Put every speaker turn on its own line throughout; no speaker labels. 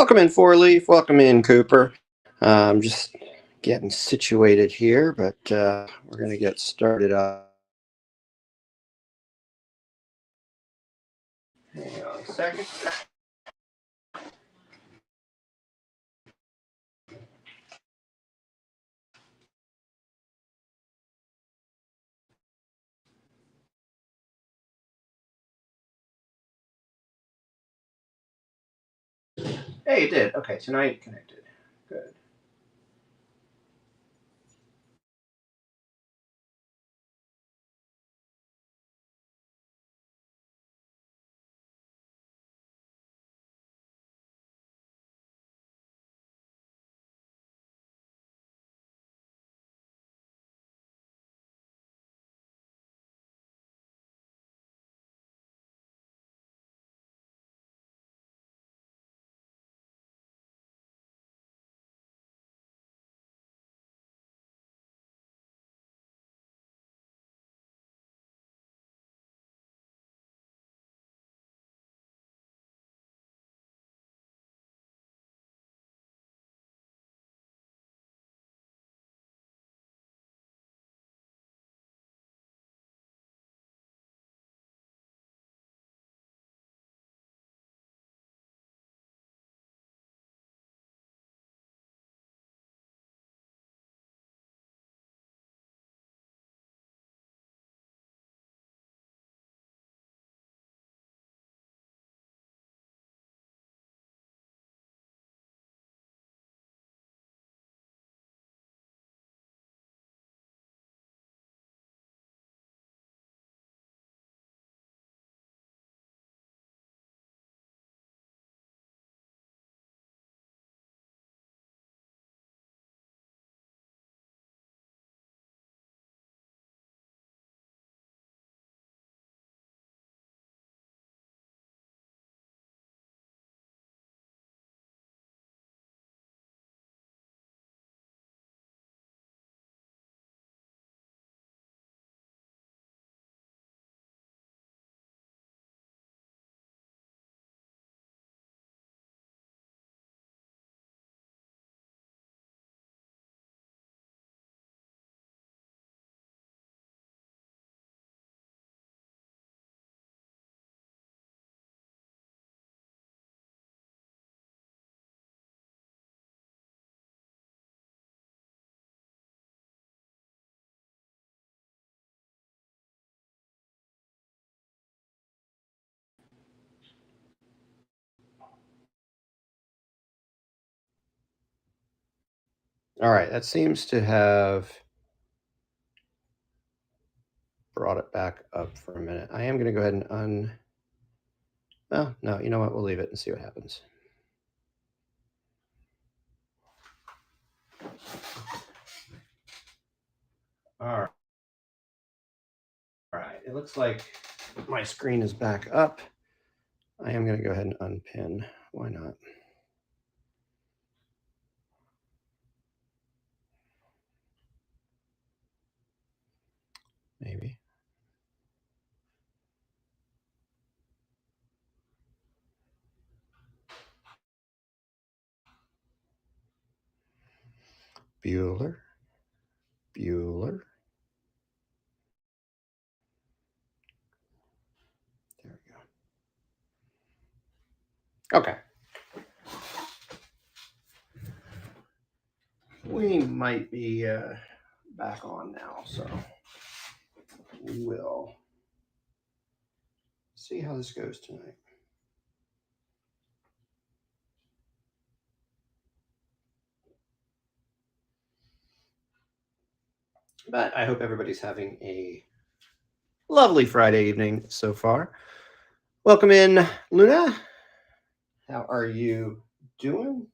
Welcome in, Four Leaf. Welcome in, Cooper. I'm just getting situated here, but we're going to get started up. Hang on a second. Hey, it did. Okay, tonight connected. Good. All right, that seems to have brought it back up for a minute. I am going to go ahead and Well, no, you know what? We'll leave it and see what happens. All right, it looks like my screen is back up. I am going to go ahead and unpin. Why not? Maybe. Bueller. Bueller. There we go. Okay. We might be back on now, so we'll see how this goes tonight. But I hope everybody's having a lovely Friday evening so far. Welcome in, Luna. How are you doing?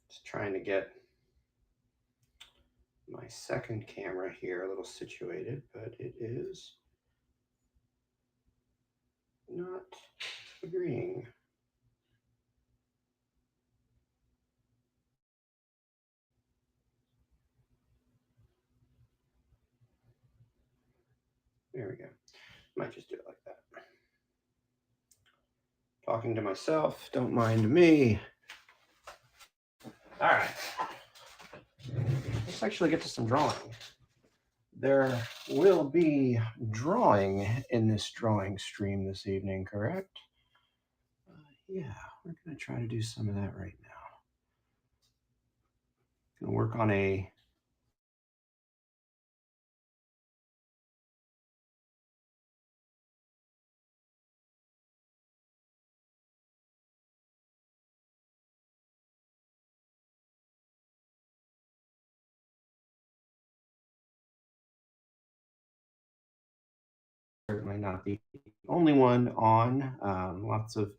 Just trying to get my second camera here a little situated, but it is not agreeing. Might just do it like that. Talking to myself, don't mind me. All right. Let's actually get to some drawing. There will be drawing in this drawing stream this evening, correct? Yeah, we're going to try to do some of that right now. Going to work on a certainly not the only one on. Lots of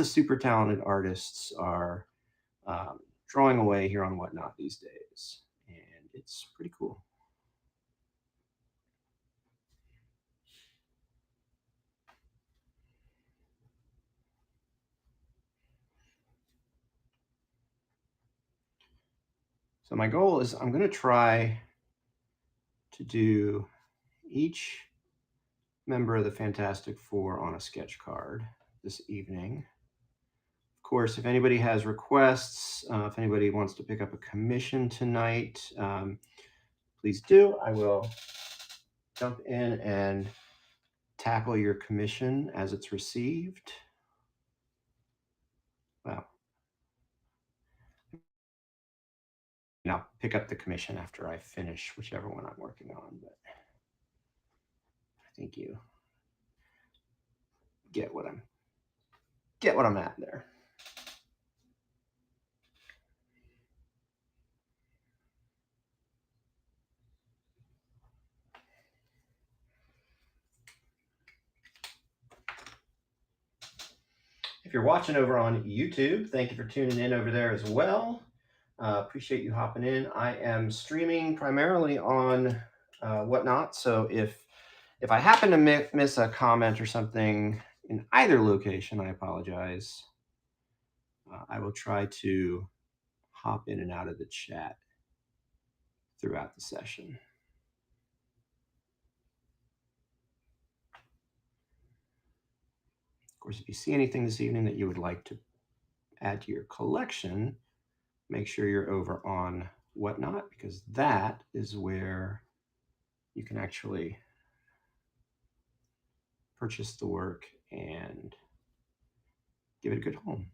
super talented artists are drawing away here on Whatnot these days, and it's pretty cool. So my goal is I'm going to try to do each member of the Fantastic Four on a sketch card this evening. Of course, if anybody has requests, if anybody wants to pick up a commission tonight, please do. I will jump in and tackle your commission as it's received. Well, I'll pick up the commission after I finish whichever one I'm working on, but I think you get what I'm at there. If you're watching over on YouTube, thank you for tuning in over there as well. Appreciate you hopping in. I am streaming primarily on Whatnot, so if I happen to miss a comment or something in either location, I apologize. I will try to hop in and out of the chat throughout the session. Of course, if you see anything this evening that you would like to add to your collection, make sure you're over on Whatnot, because that is where you can actually purchase the work and give it a good home.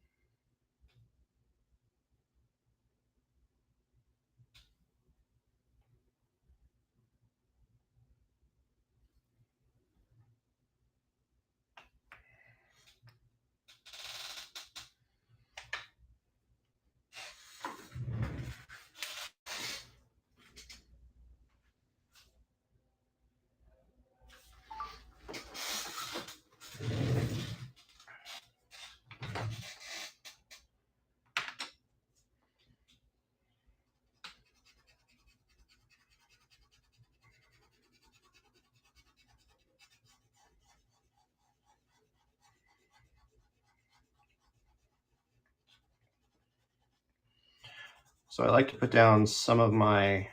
So I like to put down some of my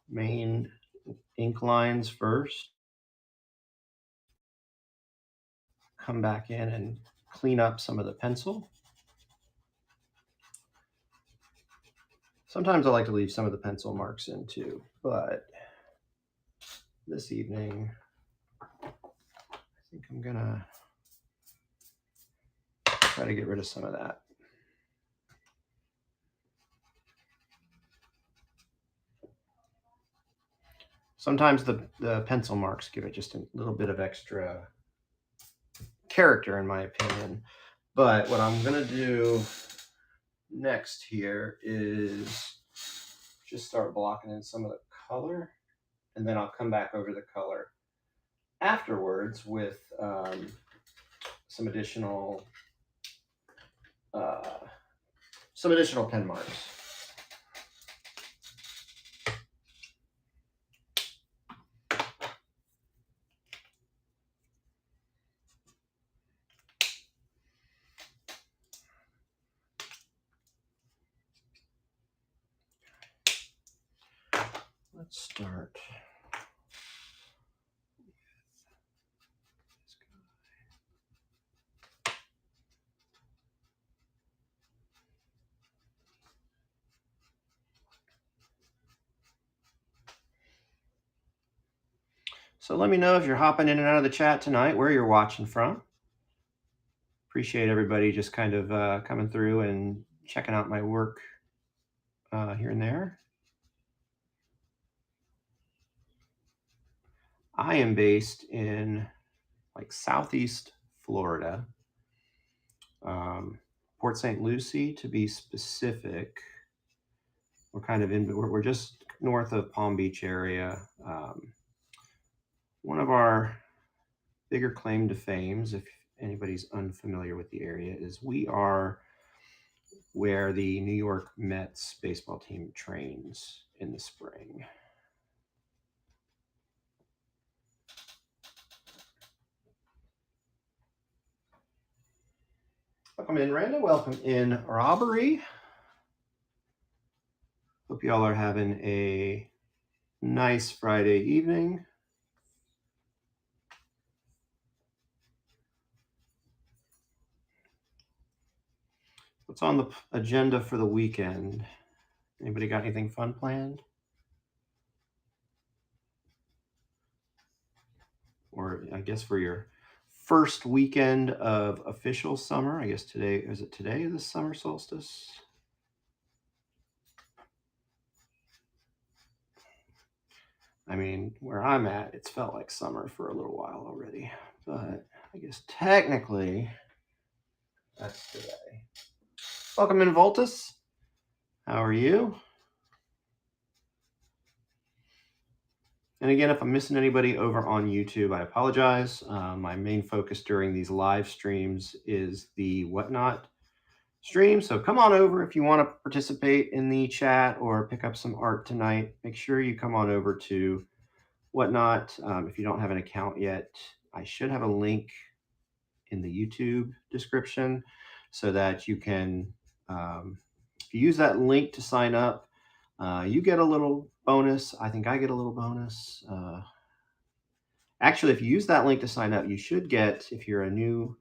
main ink lines first, come back in and clean up some of the pencil. Sometimes I like to leave some of the pencil marks in too, but this evening, I think I'm gonna try to get rid of some of that. Sometimes the pencil marks give it just a little bit of extra character, in my opinion. But what I'm gonna do next here is just start blocking in some of the color, and then I'll come back over the color afterwards with some additional pen marks. Let's start So let me know if you're hopping in and out of the chat tonight, where you're watching from. Appreciate everybody just kind of coming through and checking out my work here and there. I am based in like Southeast Florida, Port St. Lucie to be specific. We're kind of we're just north of Palm Beach area. One of our bigger claim to fames, if anybody's unfamiliar with the area, is we are where the New York Mets baseball team trains in the spring. Welcome in, Randa. Welcome in, Robbery. Hope y'all are having a nice Friday evening. What's on the agenda for the weekend? Anybody got anything fun planned? Or I guess for your first weekend of official summer, I guess today, is it today the summer solstice? I mean, where I'm at, it's felt like summer for a little while already, but I guess technically that's today. Welcome in, Voltus. How are you? And again, if I'm missing anybody over on YouTube, I apologize. My main focus during these live streams is the Whatnot stream. So come on over if you want to participate in the chat or pick up some art tonight. Make sure you come on over to Whatnot. If you don't have an account yet, I should have a link in the YouTube description so that you can, if you use that link to sign up, you get a little bonus. I think I get a little bonus. Actually, if you use that link to sign up, you should get, if you're a new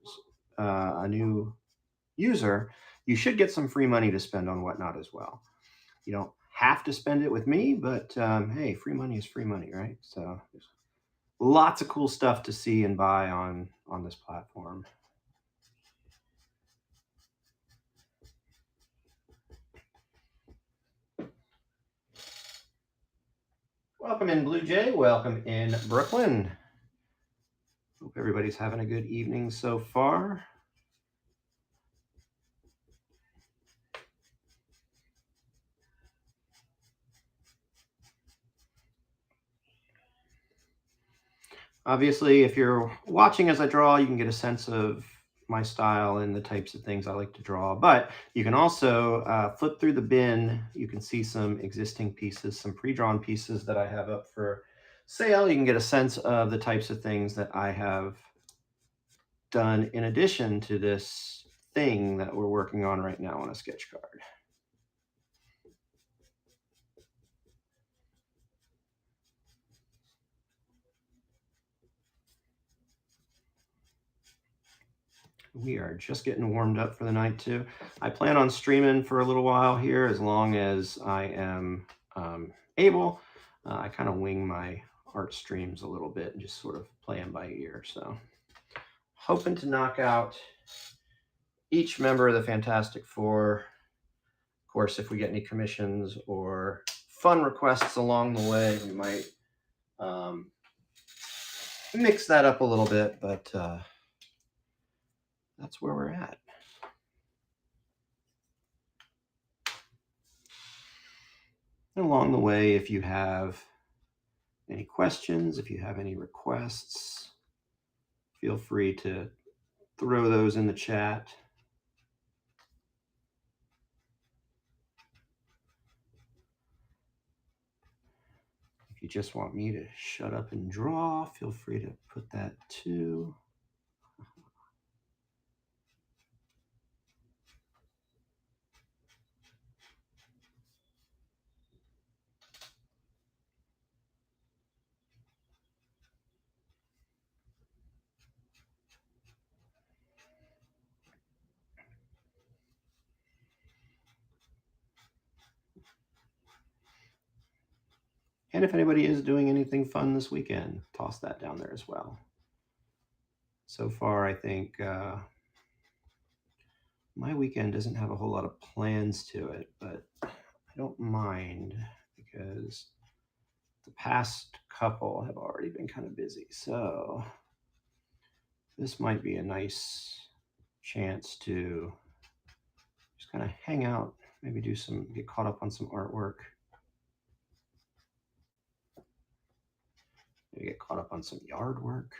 user, you should get some free money to spend on Whatnot as well. You don't have to spend it with me, but hey, free money is free money, right? So there's lots of cool stuff to see and buy on this platform. Welcome in, Blue Jay. Welcome in, Brooklyn. Hope everybody's having a good evening so far. Obviously, if you're watching as I draw, you can get a sense of my style and the types of things I like to draw. But you can also flip through the bin. You can see some existing pieces, some pre-drawn pieces that I have up for sale. You can get a sense of the types of things that I have done in addition to this thing that we're working on right now on a sketch card. We are just getting warmed up for the night too. I plan on streaming for a little while here as long as I am able. I kind of wing my art streams a little bit and just sort of play them by ear. So hoping to knock out each member of the Fantastic Four. Of course, if we get any commissions or fun requests along the way, we might mix that up a little bit, but that's where we're at. And along the way, if you have any questions, if you have any requests, feel free to throw those in the chat. If you just want me to shut up and draw, feel free to put that too. And if anybody is doing anything fun this weekend, toss that down there as well. So far, I think my weekend doesn't have a whole lot of plans to it, but I don't mind because the past couple have already been kind of busy. So this might be a nice chance to just kind of hang out, maybe get caught up on some artwork, maybe get caught up on some yard work.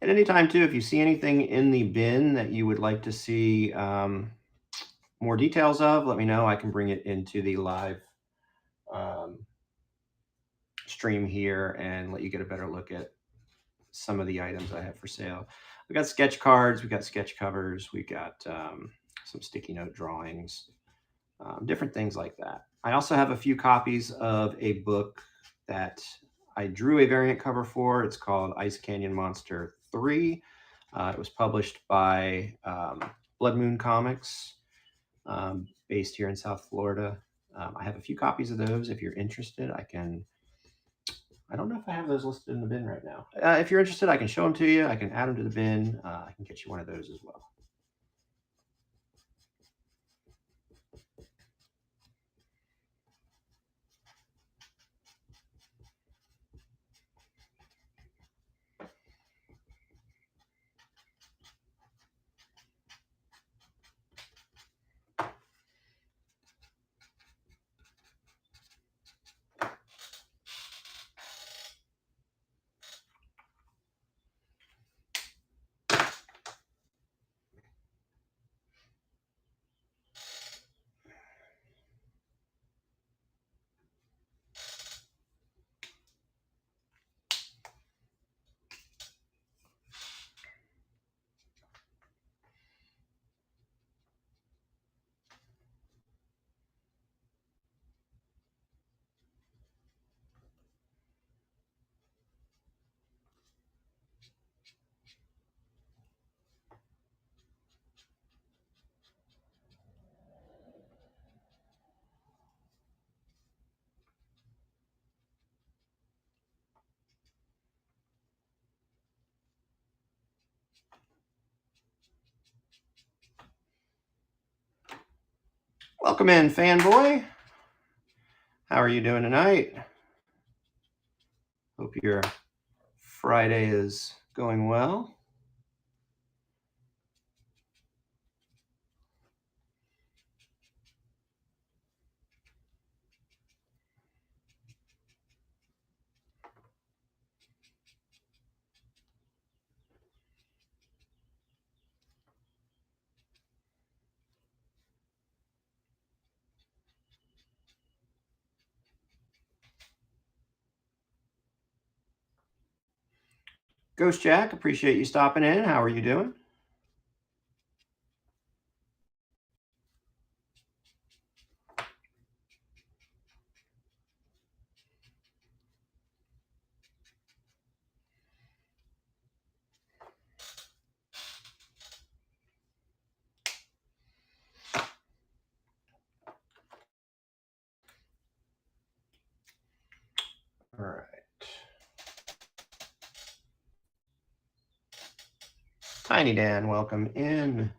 At any time, too, if you see anything in the bin that you would like to see more details of, let me know. I can bring it into the live um, stream here and let you get a better look at some of the items I have for sale. We got sketch cards, we got sketch covers, we got some sticky note drawings, different things like that. I also have a few copies of a book that I drew a variant cover for. It's called Ice Canyon Monster 3. It was published by Blood Moon Comics, based here in South Florida. I have a few copies of those. If you're interested, I don't know if I have those listed in the bin right now. If you're interested, I can show them to you. I can add them to the bin. I can get you one of those as well. Welcome in, fanboy. How are you doing tonight? Hope your Friday is going well. Ghost Jack, appreciate you stopping in. How are you doing? All right. Tiny Dan, welcome in.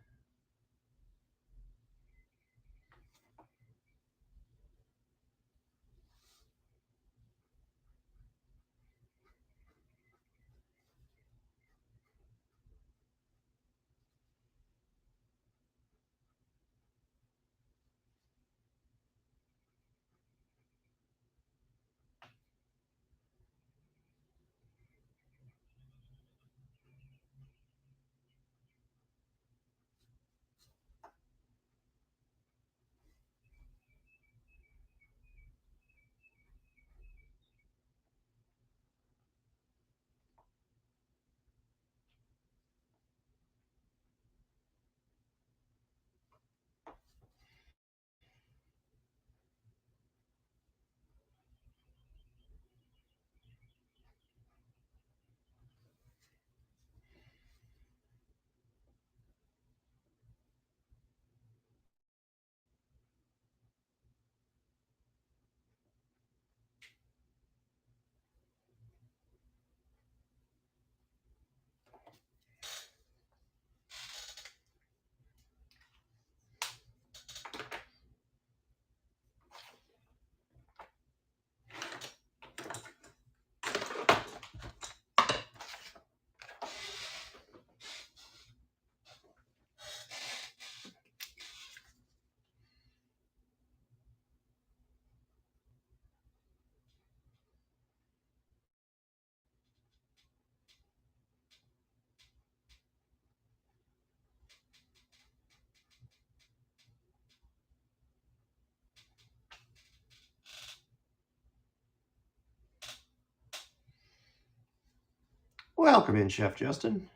Welcome in, Chef Justin.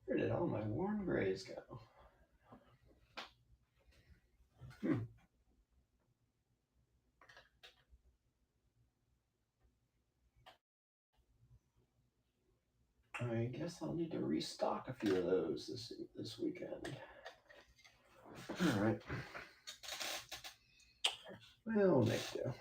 Where did all my warm grays go? I guess I'll need to restock a few of those this weekend. All right. We'll make do.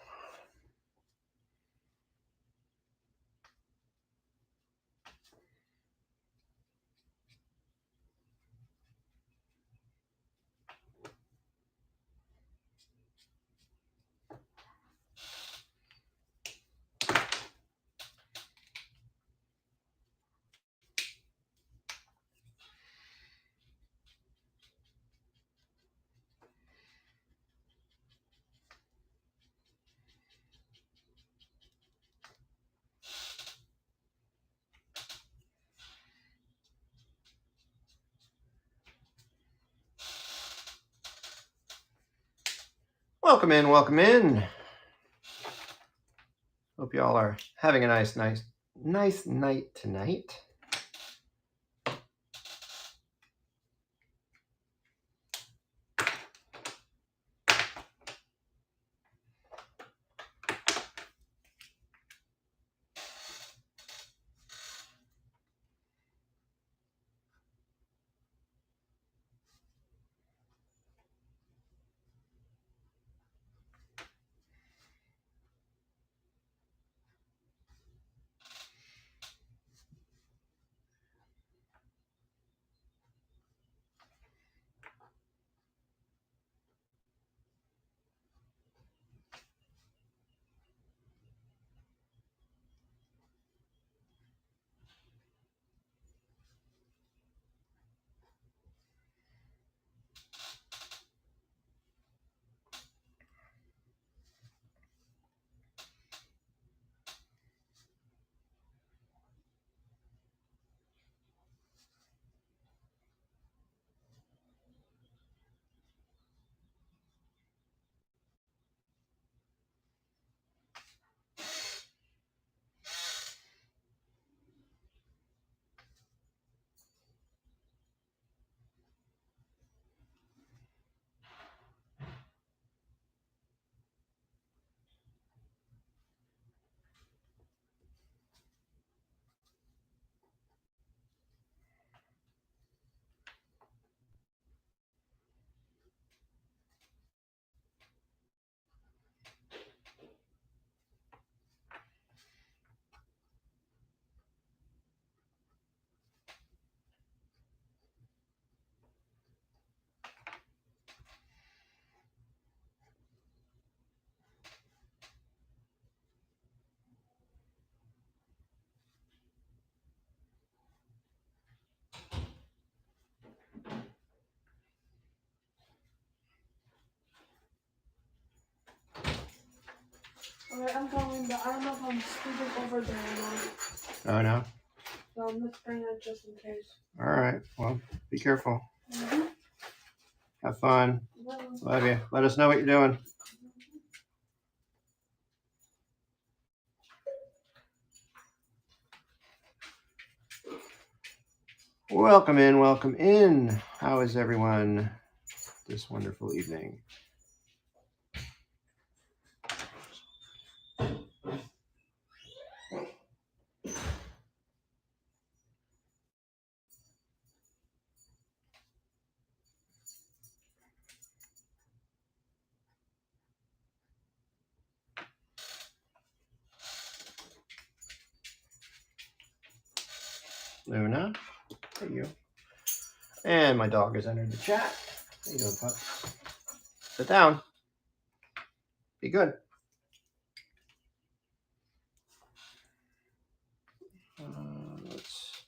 Welcome in, welcome in. Hope y'all are having a nice night tonight.
Alright, I'm going, but I don't know if I'm sleeping over there or not.
Oh, no?
So I'm just bringing it just in case.
All right. Well, be careful.
Mm-hmm.
Have fun.
Well,
Love you. Let us know what you're doing. Welcome in. Welcome in. How is everyone this wonderful evening? Luna, there you go. And my dog has entered the chat. How you doing, pup? Sit down. Be good. Let's.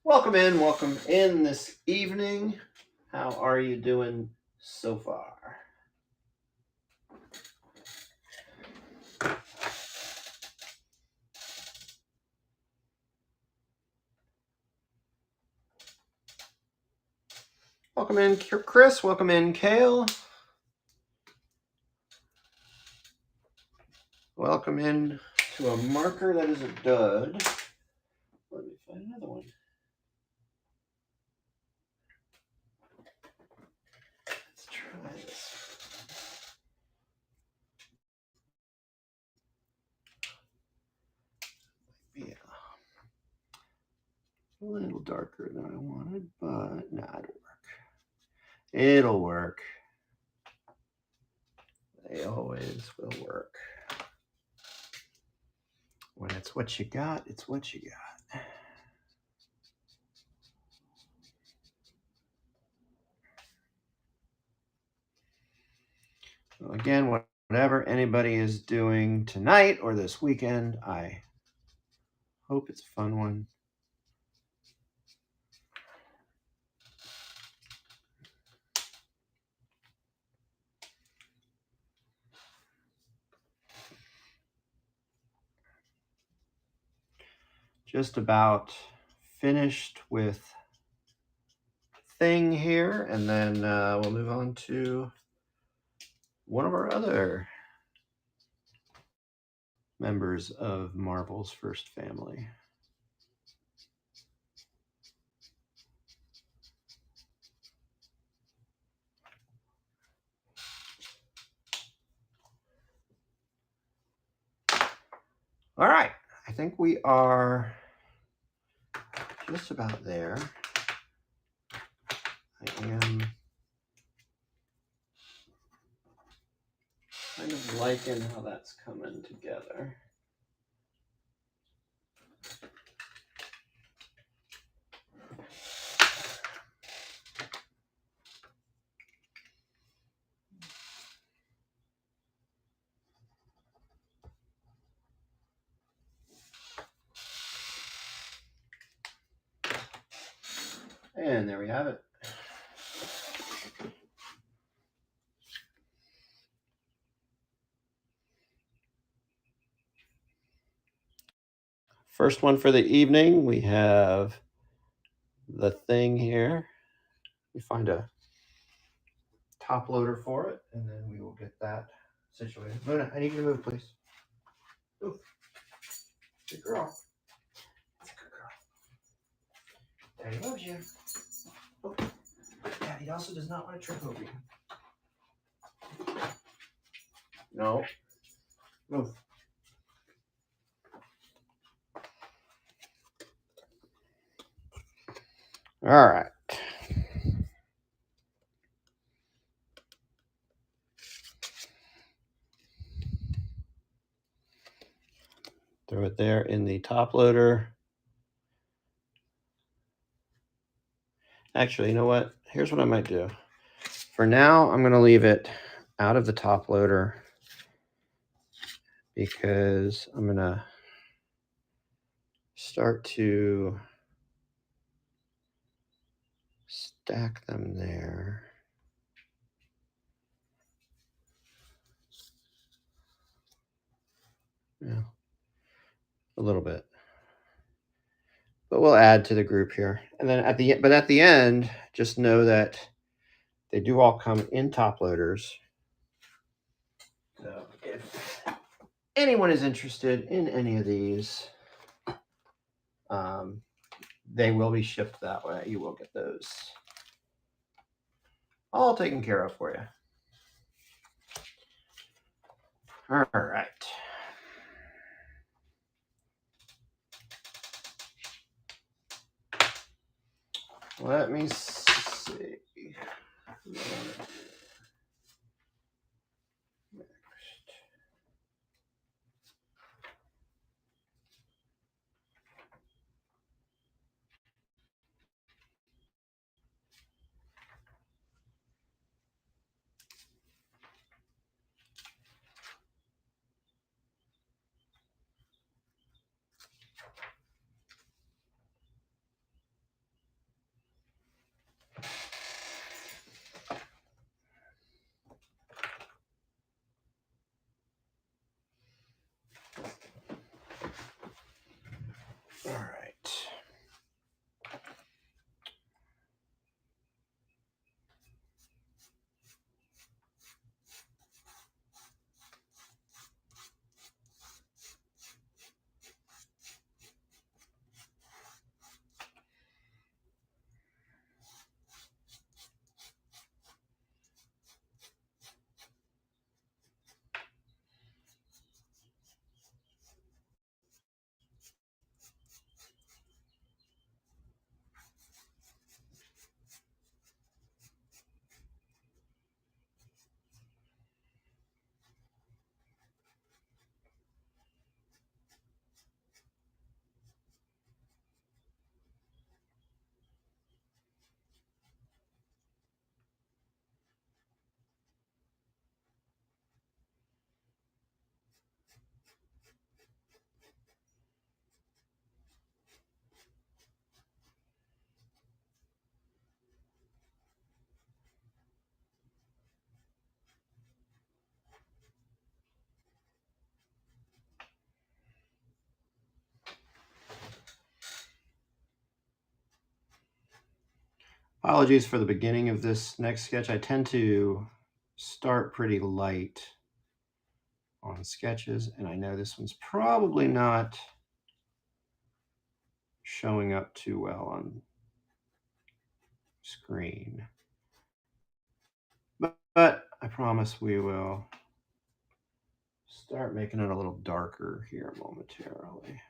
Welcome in this evening. How are you doing so far? Welcome in, Chris. Welcome in, Kale. Welcome in to a marker that is a dud. Let me find another one. Let's try this. Yeah. A little darker than I wanted, but nah, it'll work. It'll work. They always will work. When it's what you got, it's what you got. So again, whatever anybody is doing tonight or this weekend, I hope it's a fun one. Just about finished with thing here, and then we'll move on to one of our other members of Marvel's first family. All right, I think we are just about there. I am kind of liking how that's coming together. And there we have it. First one for the evening, we have the thing here. We find a top loader for it, and then we will get that situated. Luna, I need you to move, please. Move. Good girl. That's a good girl. Daddy loves you. Oh. Daddy also does not want to trip over you. No. Move. All right. Throw it there in the top loader. Actually, you know what? Here's what I might do. For now, I'm going to leave it out of the top loader because I'm going to start to stack them there. Yeah, a little bit. But we'll add to the group here. And then at the end, just know that they do all come in top loaders. So if anyone is interested in any of these, they will be shipped that way. You will get those all taken care of for you. All right. Let me see. All right. Apologies for the beginning of this next sketch. I tend to start pretty light on sketches, and I know this one's probably not showing up too well on screen. But I promise we will start making it a little darker here momentarily.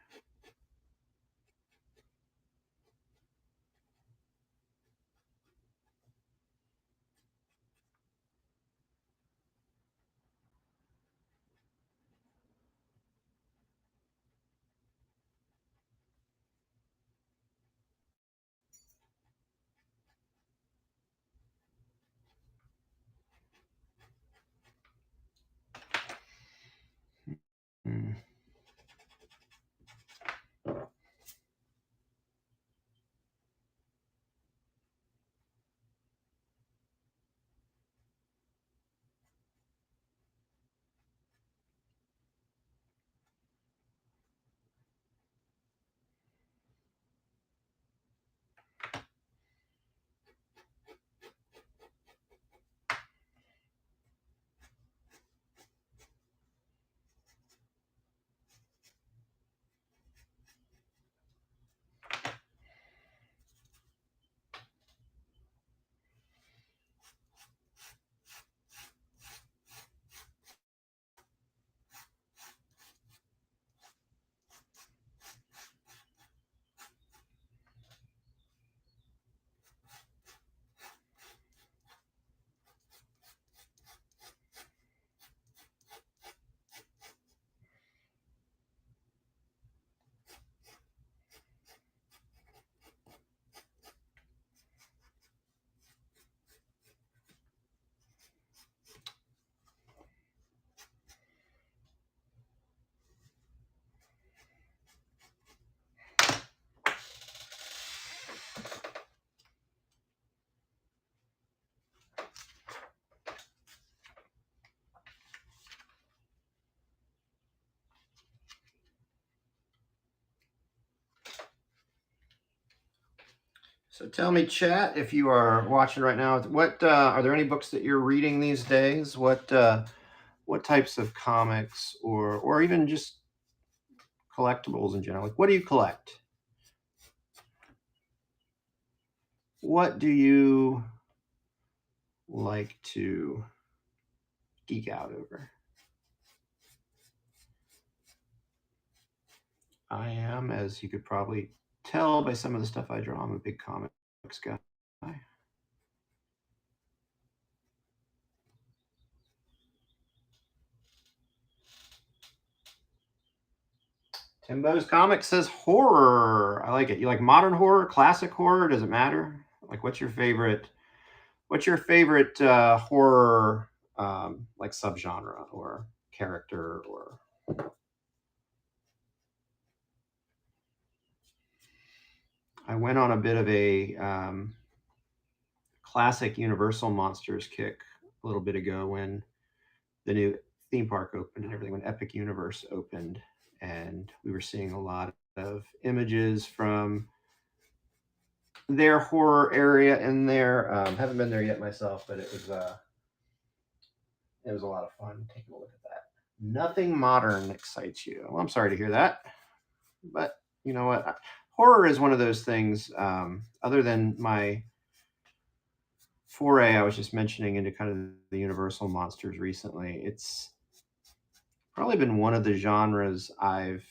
Hmm. So tell me, chat, if you are watching right now, what are there any books that you're reading these days? What types of comics or even just collectibles in general? Like, what do you collect? What do you like to geek out over? I am, as you could probably tell by some of the stuff I draw, I'm a big comics guy. Timbo's Comics says horror. I like it. You like modern horror, classic horror? Does it matter? Like, what's your favorite? What's your favorite horror like subgenre or character or? I went on a bit of a classic Universal Monsters kick a little bit ago when the new theme park opened and everything, when Epic Universe opened, and we were seeing a lot of images from their horror area in there. Haven't been there yet myself, but it was a lot of fun taking a look at that. Nothing modern excites you. Well, I'm sorry to hear that, but you know what? Horror is one of those things. Other than my foray I was just mentioning into kind of the Universal monsters recently, it's probably been one of the genres I've,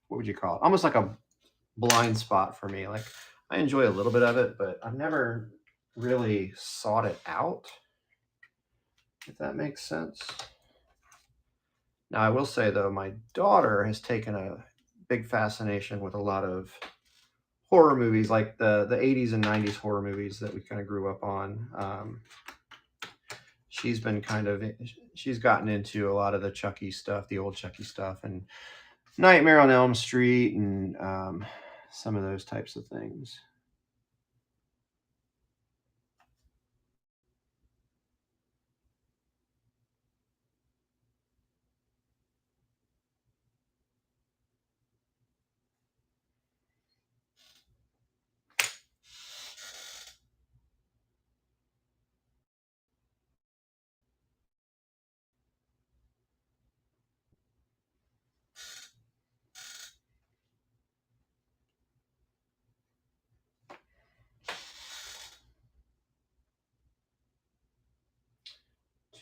what would you call it? Almost like a blind spot for me. Like, I enjoy a little bit of it, but I've never really sought it out, if that makes sense. Now, I will say though, my daughter has taken a big fascination with a lot of horror movies, like the 80s and 90s horror movies that we kind of grew up on. She's gotten into a lot of the Chucky stuff, the old Chucky stuff, and Nightmare on Elm Street, and some of those types of things.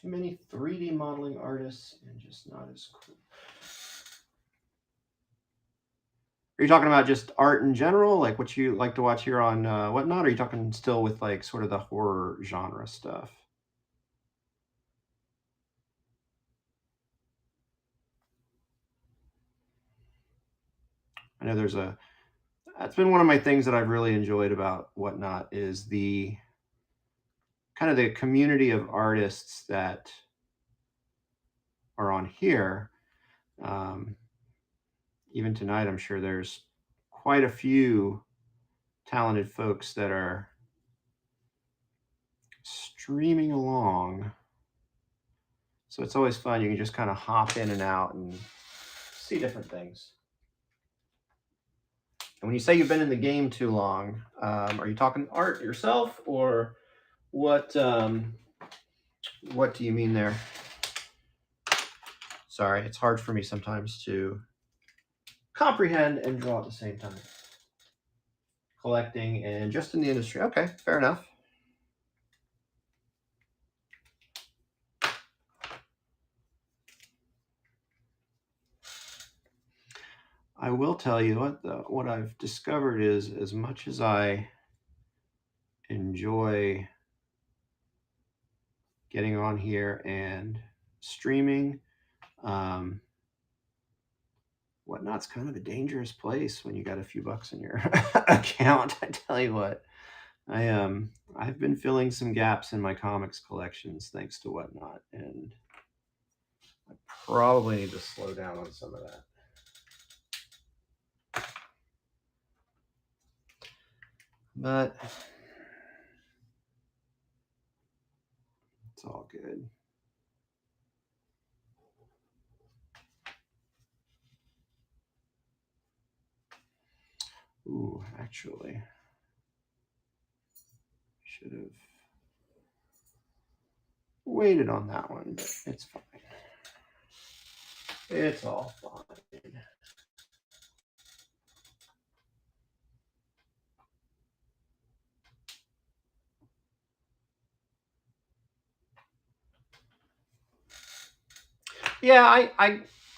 Too many 3D modeling artists and just not as cool. Are you talking about just art in general, like what you like to watch here on Whatnot? Or are you talking still with like sort of the horror genre stuff? I know that's been one of my things that I've really enjoyed about Whatnot is the kind of the community of artists that are on here. Um, Even tonight, I'm sure there's quite a few talented folks that are streaming along. So it's always fun. You can just kind of hop in and out and see different things. And when you say you've been in the game too long, are you talking art yourself, or what? What do you mean there? Sorry, it's hard for me sometimes to comprehend and draw at the same time. Collecting and just in the industry. Okay, fair enough. I will tell you what I've discovered is, as much as I enjoy getting on here and streaming, um, Whatnot's kind of a dangerous place when you got a few bucks in your account. I tell you what, I've been filling some gaps in my comics collections thanks to Whatnot, and I probably need to slow down on some of that. But it's all good. Ooh, actually, Should have waited on that one, but it's fine. It's all fine. Yeah,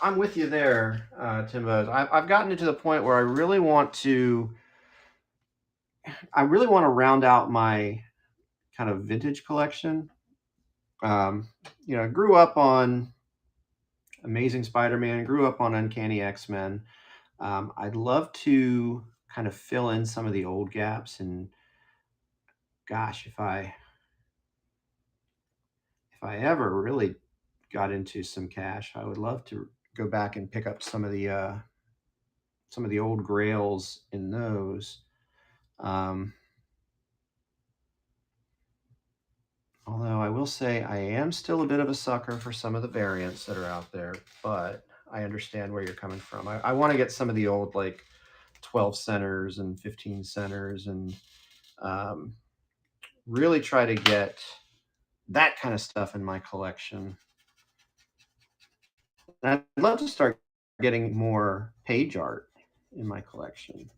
I'm with you there, Timbo. I've gotten to the point where I really want to round out my kind of vintage collection. I grew up on Amazing Spider-Man, grew up on Uncanny X-Men. I'd love to kind of fill in some of the old gaps, and gosh, if I ever really got into some cash, I would love to go back and pick up some of the old grails in those. Um, Although I will say I am still a bit of a sucker for some of the variants that are out there, but I understand where you're coming from. I want to get some of the old, like, 12 centers and 15 centers, and um, really try to get that kind of stuff in my collection. And I'd love to start getting more page art in my collection.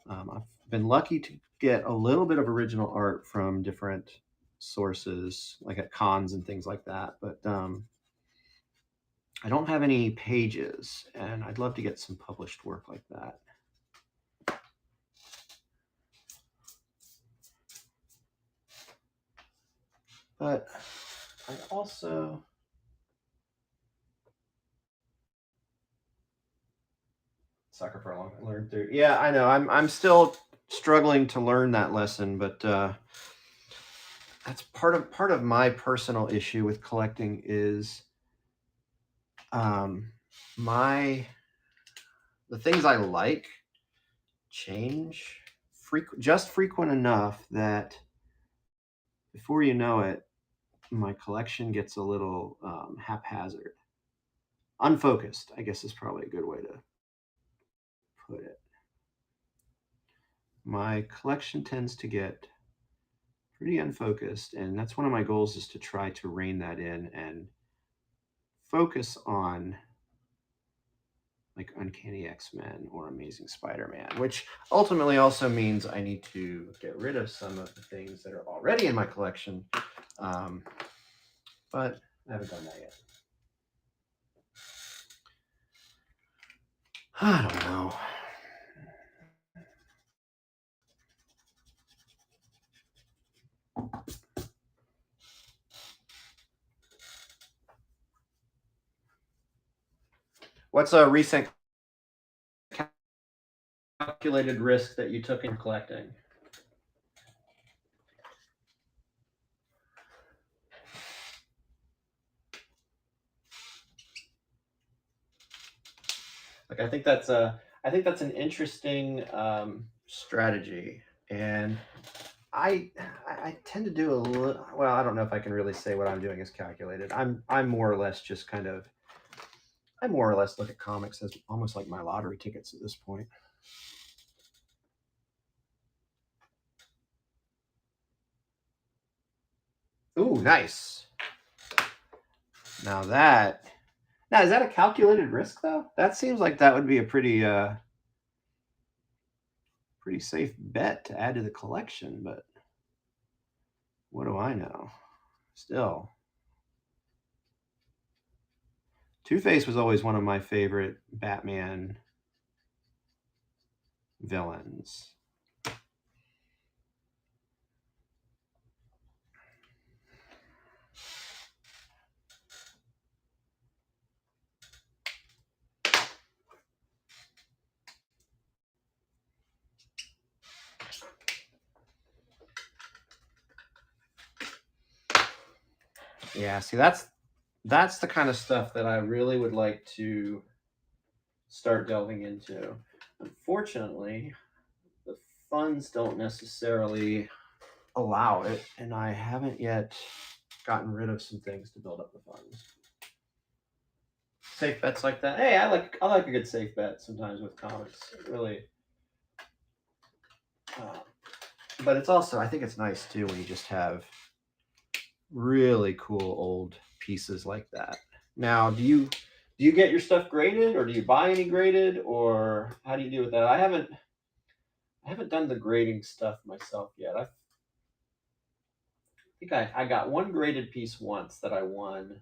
I've been lucky to get a little bit of original art from different sources, like at cons and things like that, but I don't have any pages, and I'd love to get some published work like that. But I also sucker for a long learn through. Yeah, I know. I'm still struggling to learn that lesson, but that's part of my personal issue with collecting is my the things I like change frequent enough that before you know it, my collection gets a little haphazard, unfocused, I guess is probably a good way to put it. My collection tends to get pretty unfocused, and that's one of my goals, is to try to rein that in and focus on, like, Uncanny X-Men or Amazing Spider-Man, which ultimately also means I need to get rid of some of the things that are already in my collection, but I haven't done that yet. I don't know. What's a recent calculated risk that you took in collecting? Like, I think that's an interesting strategy, and I tend to do a little. Well, I don't know if I can really say what I'm doing is calculated. I'm more or less just kind of. I more or less look at comics as almost like my lottery tickets at this point. Ooh, nice. Now is that a calculated risk though? That seems like that would be a pretty safe bet to add to the collection, but what do I know? Still, Two-Face was always one of my favorite Batman villains. Yeah, see, that's the kind of stuff that I really would like to start delving into. Unfortunately, the funds don't necessarily allow it, and I haven't yet gotten rid of some things to build up the funds. Safe bets like that. Hey, I like a good safe bet sometimes with comics. It really But it's also, I think it's nice too when you just have really cool old pieces like that. Now, do you get your stuff graded, or do you buy any graded, or how do you do with that? I haven't done the grading stuff myself yet. I think I got one graded piece once that I won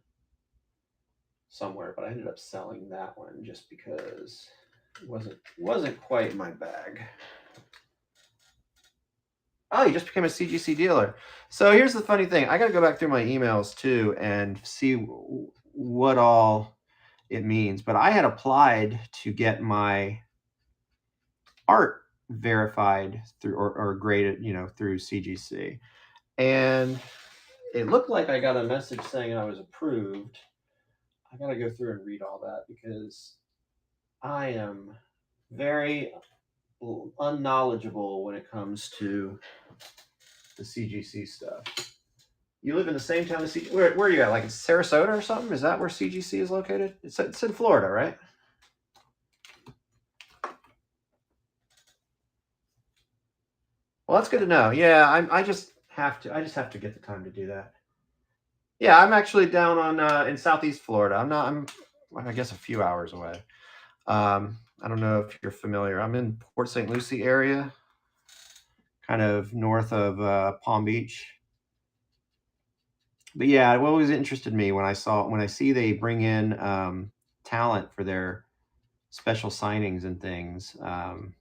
somewhere, but I ended up selling that one just because it wasn't quite my bag. Oh, you just became a CGC dealer. So here's the funny thing. I got to go back through my emails too and see what all it means. But I had applied to get my art verified through or graded, through CGC. And it looked like I got a message saying I was approved. I got to go through and read all that because I am very unknowledgeable when it comes to the CGC stuff. You live in the same town as CGC? Where are you at? Like in Sarasota or something? Is that where CGC is located? It's in Florida, right? Well, that's good to know. Yeah, I just have to get the time to do that. Yeah, I'm actually down on in Southeast Florida. I'm I guess a few hours away. I don't know if you're familiar. I'm in Port St. Lucie area, kind of north of Palm Beach. But yeah, what always interested me when I see they bring in talent for their special signings and things. I'm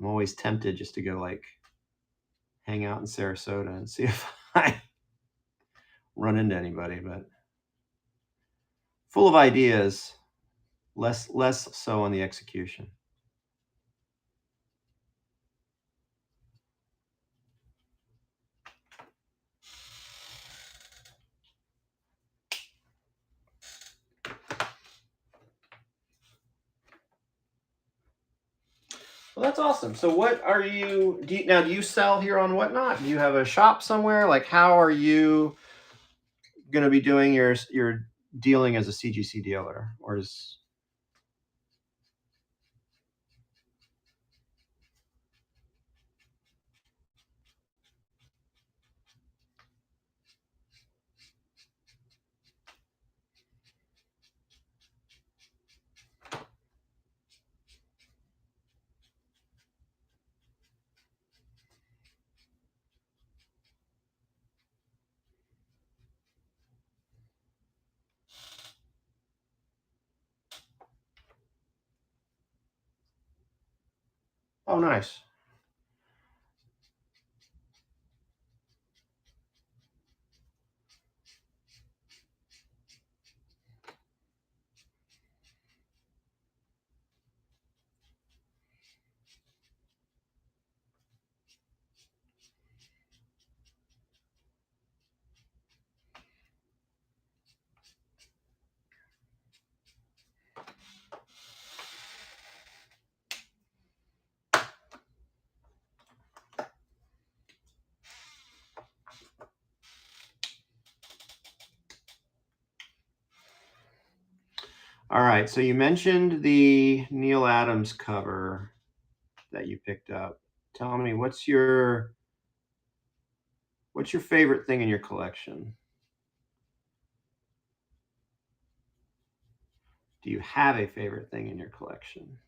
always tempted just to go like hang out in Sarasota and see if I run into anybody. But full of ideas, less so on the execution. Well, that's awesome. So, what are do you now? Do you sell here on Whatnot? Do you have a shop somewhere? Like, how are you going to be doing your dealing as a CGC dealer, or is? Oh, nice. All right. So you mentioned the Neil Adams cover that you picked up. Tell me what's your favorite thing in your collection? Do you have a favorite thing in your collection?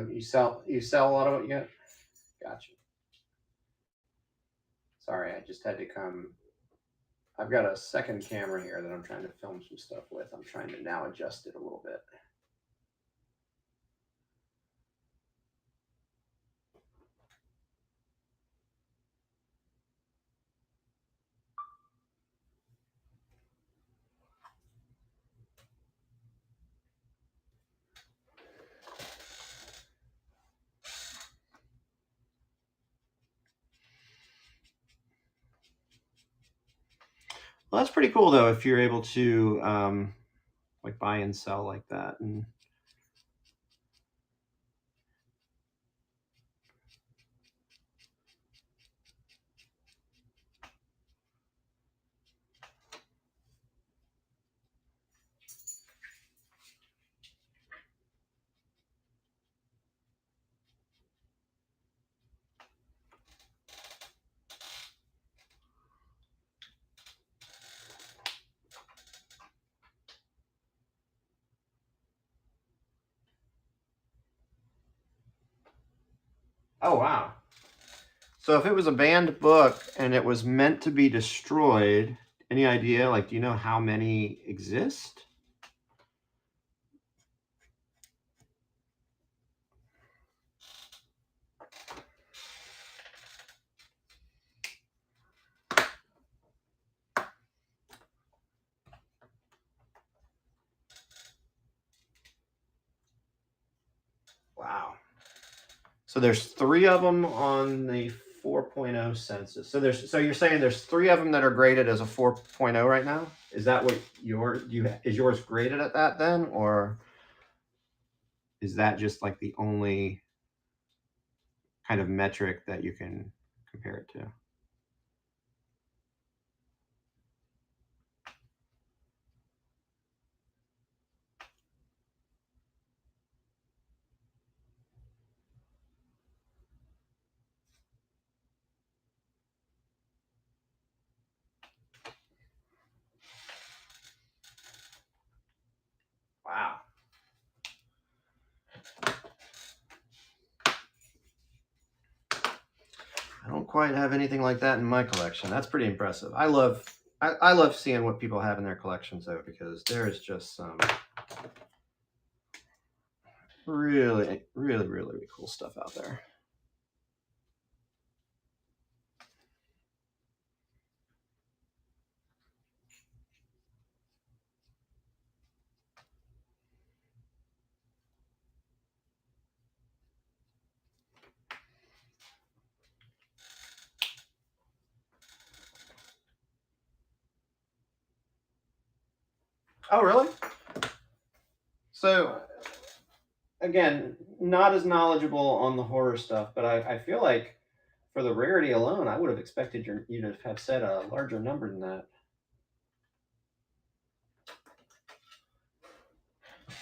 You sell a lot of what you get? Gotcha. Sorry, I just had to come. I've got a second camera here that I'm trying to film some stuff with. I'm trying to now adjust it a little bit. Well, that's pretty cool though if you're able to like buy and sell like that. And Oh, wow. So if it was a banned book and it was meant to be destroyed, any idea? Like, do you know how many exist? Wow. So there's 3 of them on the 4.0 census. So you're saying there's 3 of them that are graded as a 4.0 right now? Is that what is yours graded at that then, or is that just like the only kind of metric that you can compare it to? Wow. I don't quite have anything like that in my collection. That's pretty impressive. I love seeing what people have in their collections though, because there is just some really, really, really, really cool stuff out there. Oh, really? So again, not as knowledgeable on the horror stuff, but I feel like for the rarity alone, I would have expected you to have said a larger number than that.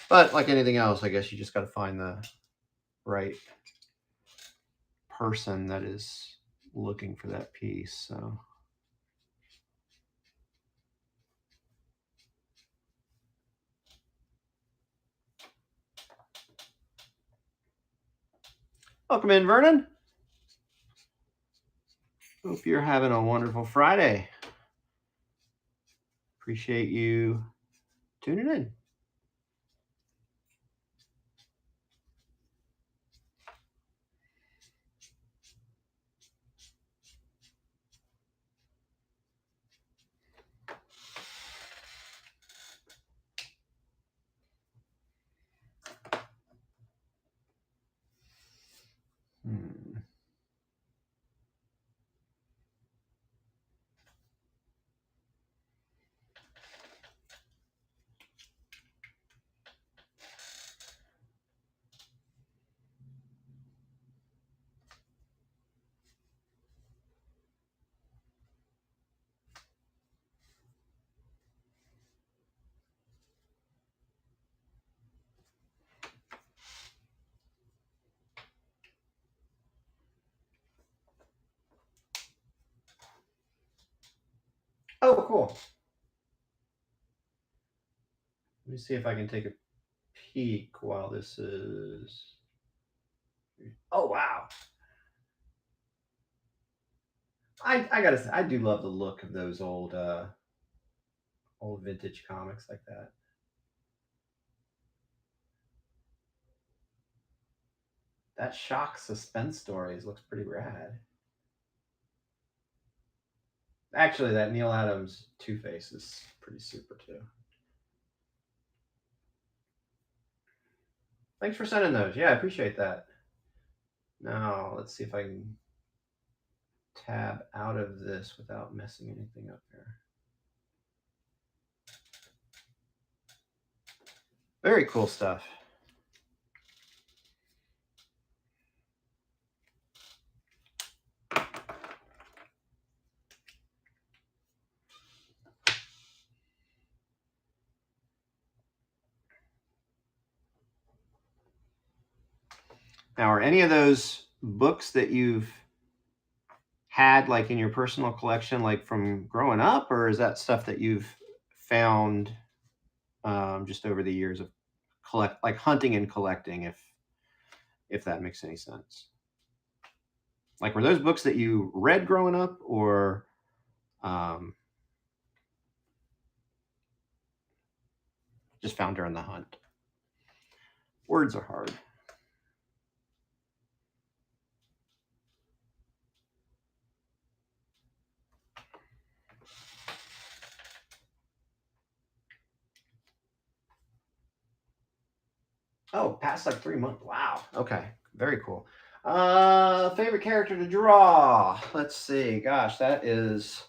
But like anything else, I guess you just got to find the right person that is looking for that piece. So, welcome in, Vernon. Hope you're having a wonderful Friday. Appreciate you tuning in. Hmm. Oh, cool. Let me see if I can take a peek while this is. Oh, wow. I gotta say, I do love the look of those old vintage comics like that. That shock suspense stories looks pretty rad. Actually, that Neil Adams Two Face is pretty super too. Thanks for sending those. Yeah, I appreciate that. Now let's see if I can tab out of this without messing anything up here. Very cool stuff. Now, are any of those books that you've had like in your personal collection, like from growing up, or is that stuff that you've found just over the years of like hunting and collecting, if that makes any sense? Like, were those books that you read growing up, or just found during the hunt? Words are hard. Oh, past like 3 months. Wow. Okay. Very cool. Favorite character to draw. Let's see. Gosh, that's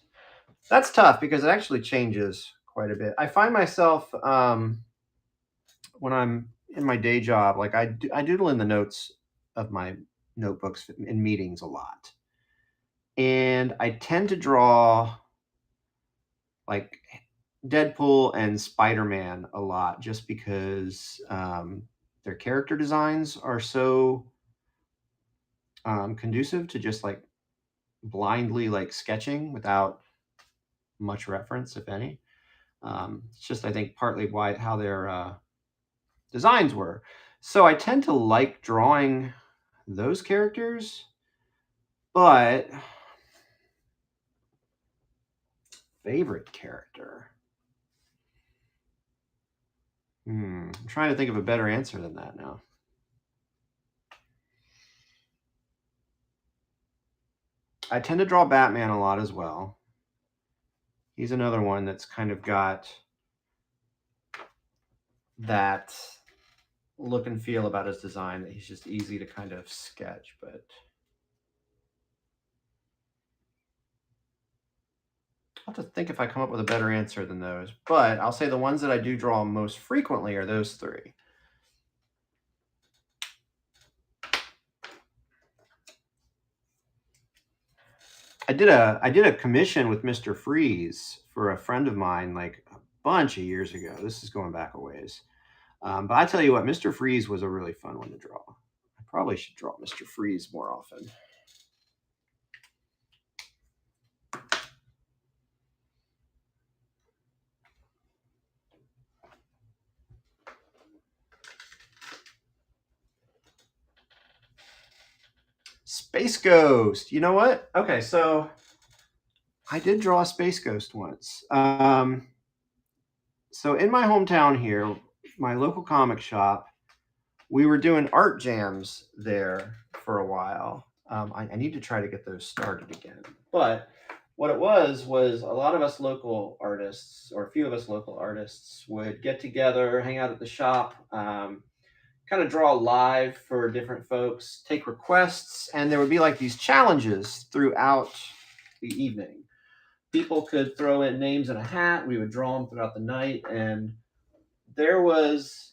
tough because it actually changes quite a bit. I find myself when I'm in my day job, like I doodle in the notes of my notebooks in meetings a lot, and I tend to draw like Deadpool and Spider-Man a lot, just because their character designs are so conducive to just like blindly like sketching without much reference, if any. It's just, I think, partly why how their designs were. So I tend to like drawing those characters, but favorite character. I'm trying to think of a better answer than that now. I tend to draw Batman a lot as well. He's another one that's kind of got that look and feel about his design that he's just easy to kind of sketch, but I'll have to think if I come up with a better answer than those. But I'll say the ones that I do draw most frequently are those three. I did a commission with Mr. Freeze for a friend of mine like a bunch of years ago. This is going back a ways. But I tell you what, Mr. Freeze was a really fun one to draw. I probably should draw Mr. Freeze more often. Space Ghost. You know what? Okay, so I did draw a Space Ghost once. So in my hometown here, my local comic shop, we were doing art jams there for a while. I need to try to get those started again. But what it was a lot of us local artists, or a few of us local artists, would get together, hang out at the shop, kind of draw live for different folks, take requests, and there would be like these challenges throughout the evening. People could throw in names in a hat. We would draw them throughout the night, and there was,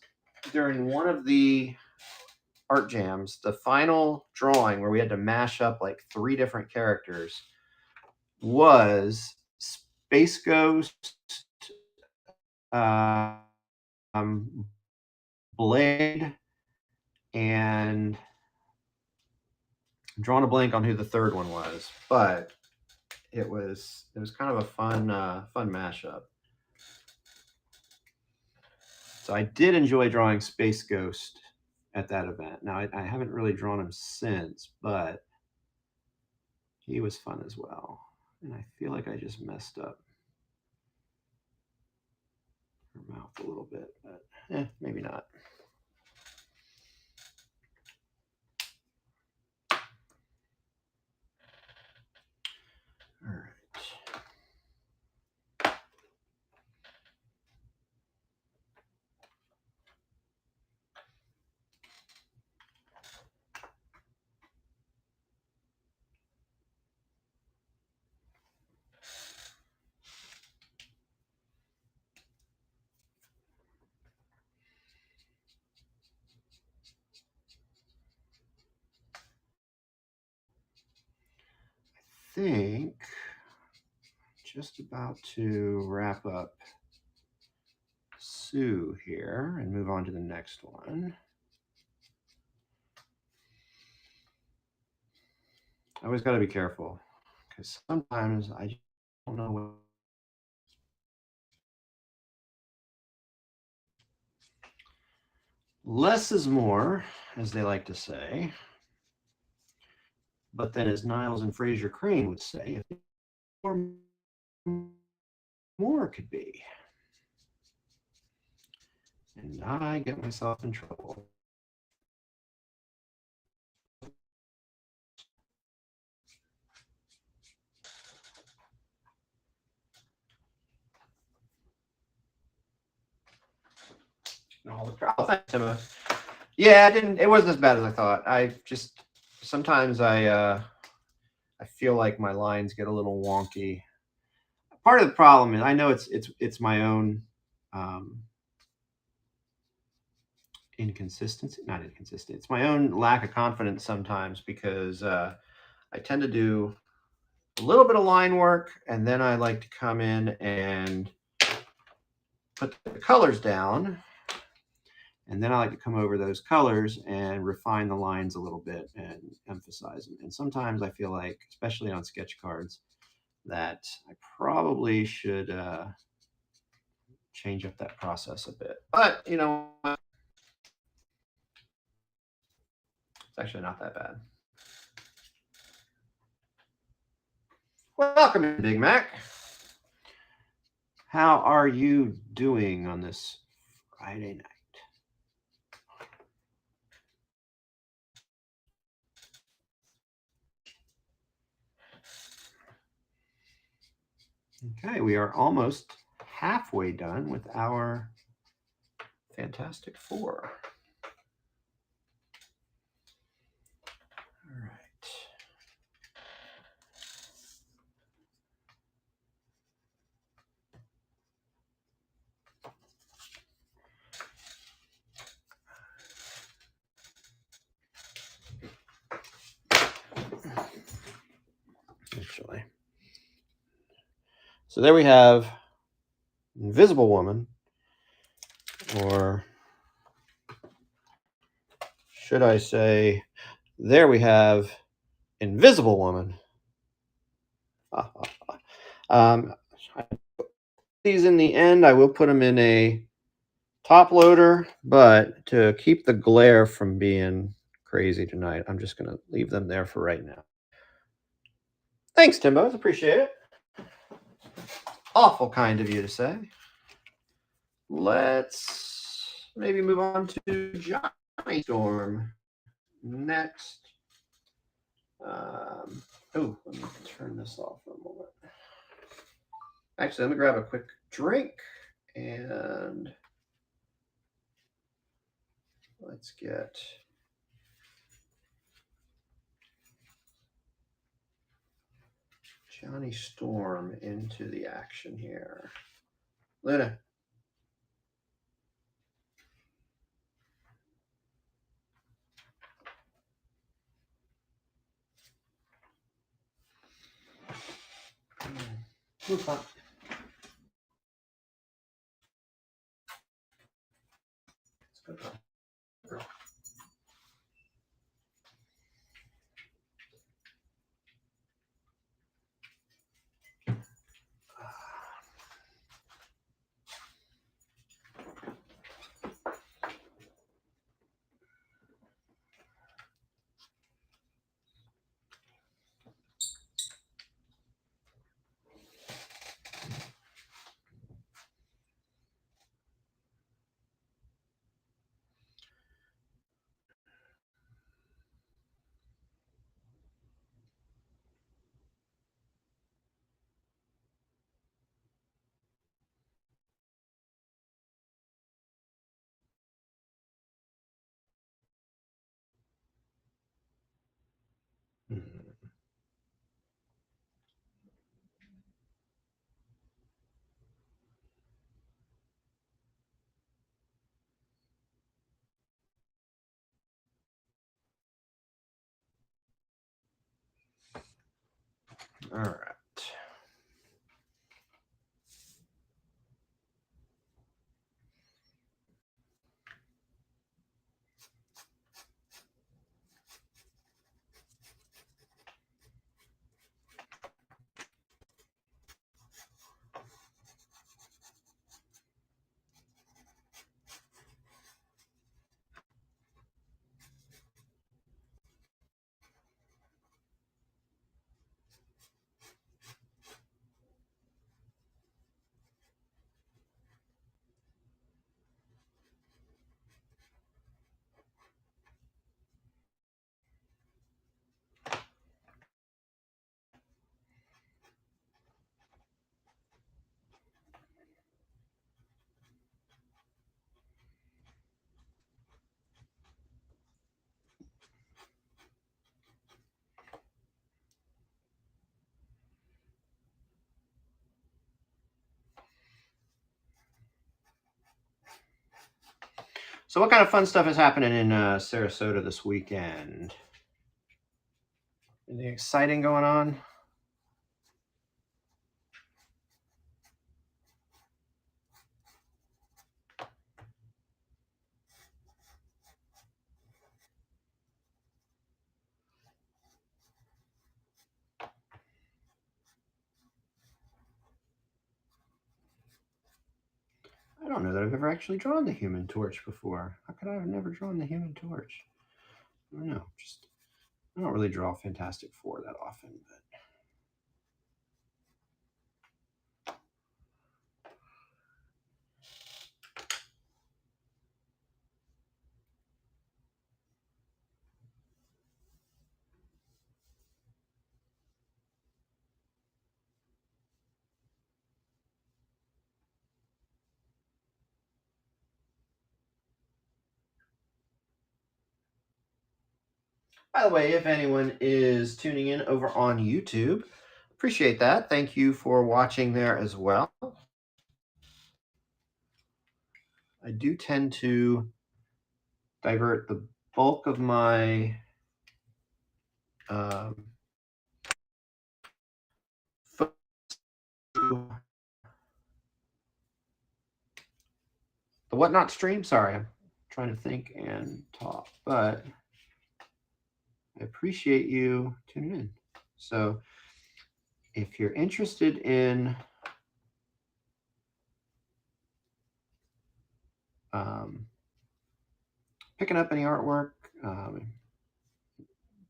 during one of the art jams, the final drawing where we had to mash up like three different characters was Space Ghost, um, Blade, and I'm drawing a blank on who the third one was, but it was kind of a fun mashup. So I did enjoy drawing Space Ghost at that event. Now I haven't really drawn him since, but he was fun as well. And I feel like I just messed up her mouth a little bit, but maybe not. All right. I think just about to wrap up Sue here and move on to the next one. I always got to be careful because sometimes I just don't know what. Less is more, as they like to say. But then, as Niles and Fraser Crane would say, if more could be. And I get myself in trouble. Oh, thanks, Emma. Yeah, it wasn't as bad as I thought. I just sometimes I feel like my lines get a little wonky. Part of the problem is I know it's my own inconsistency, not inconsistent. It's my own lack of confidence sometimes because I tend to do a little bit of line work and then I like to come in and put the colors down. And then I like to come over those colors and refine the lines a little bit and emphasize them. And sometimes I feel like, especially on sketch cards, that I probably should change up that process a bit. But, you know, it's actually not that bad. Welcome in, Big Mac. How are you doing on this Friday night? Okay, we are almost halfway done with our Fantastic Four. All right. Actually. So there we have Invisible Woman, or should I say, there we have Invisible Woman. These in the end, I will put them in a top loader, but to keep the glare from being crazy tonight, I'm just going to leave them there for right now. Thanks, Timbos. Appreciate it. Awful kind of you to say. Let's maybe move on to Johnny Storm next. Oh, let me turn this off for a moment. Actually, let me grab a quick drink and let's get Johnny Storm into the action here. Luna. Move on. All right. So, what kind of fun stuff is happening in Sarasota this weekend? Anything exciting going on? I don't know that I've ever actually drawn the Human Torch before. How could I have never drawn the Human Torch? I don't know. Just I don't really draw Fantastic Four that often, but by the way, if anyone is tuning in over on YouTube, appreciate that. Thank you for watching there as well. I do tend to divert the bulk of my the Whatnot stream. Sorry, I'm trying to think and talk, but I appreciate you tuning in. So if you're interested in picking up any artwork,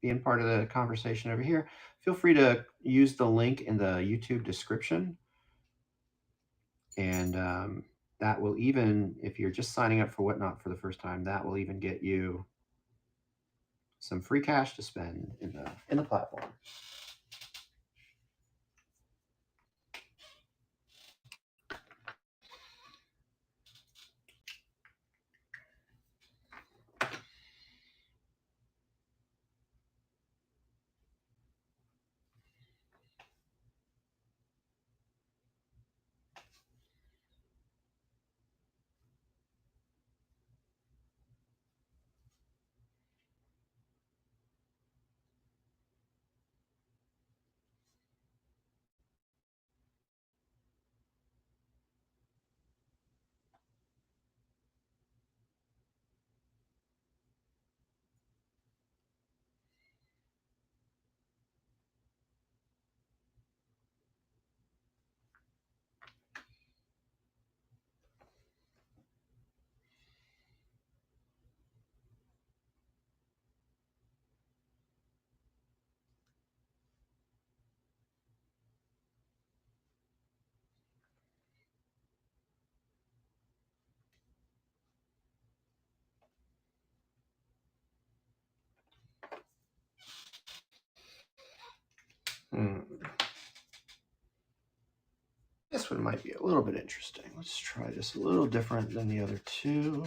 being part of the conversation over here, feel free to use the link in the YouTube description. And that will even, if you're just signing up for Whatnot for the first time, that will even get you some free cash to spend in the platform. This one might be a little bit interesting. Let's try this a little different than the other two.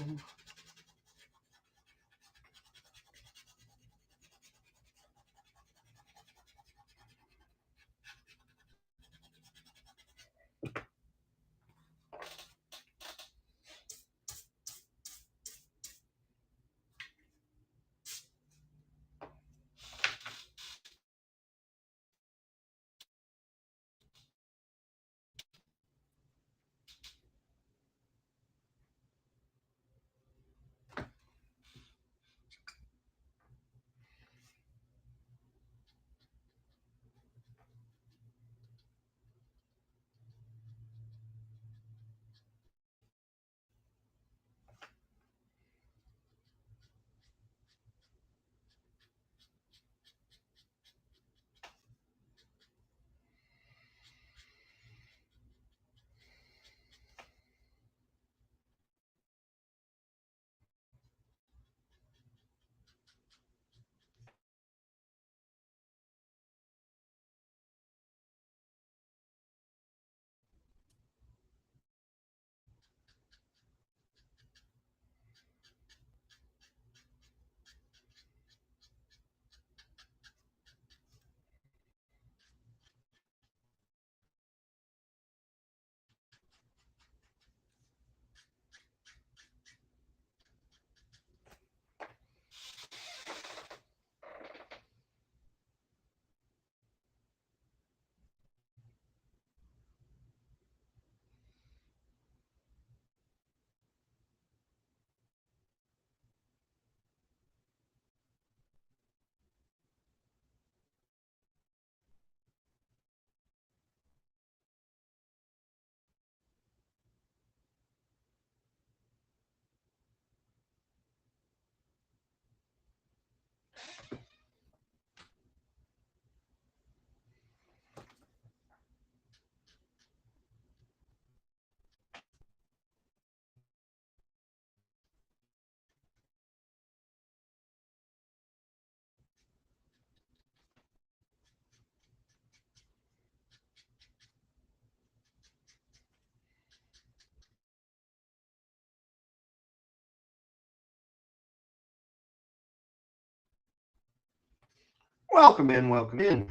Welcome in, welcome in.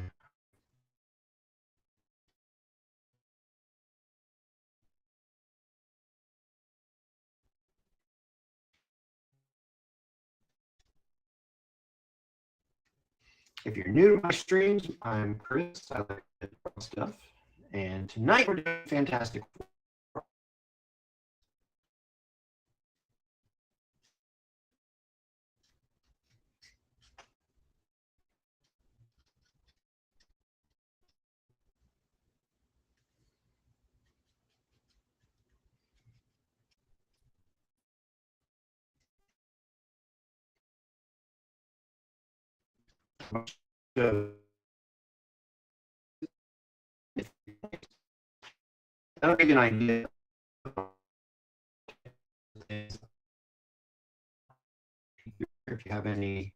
If you're new to my streams, I'm Chris. I like to draw stuff. And tonight we're doing Fantastic Four. That'll give you an idea. If you have any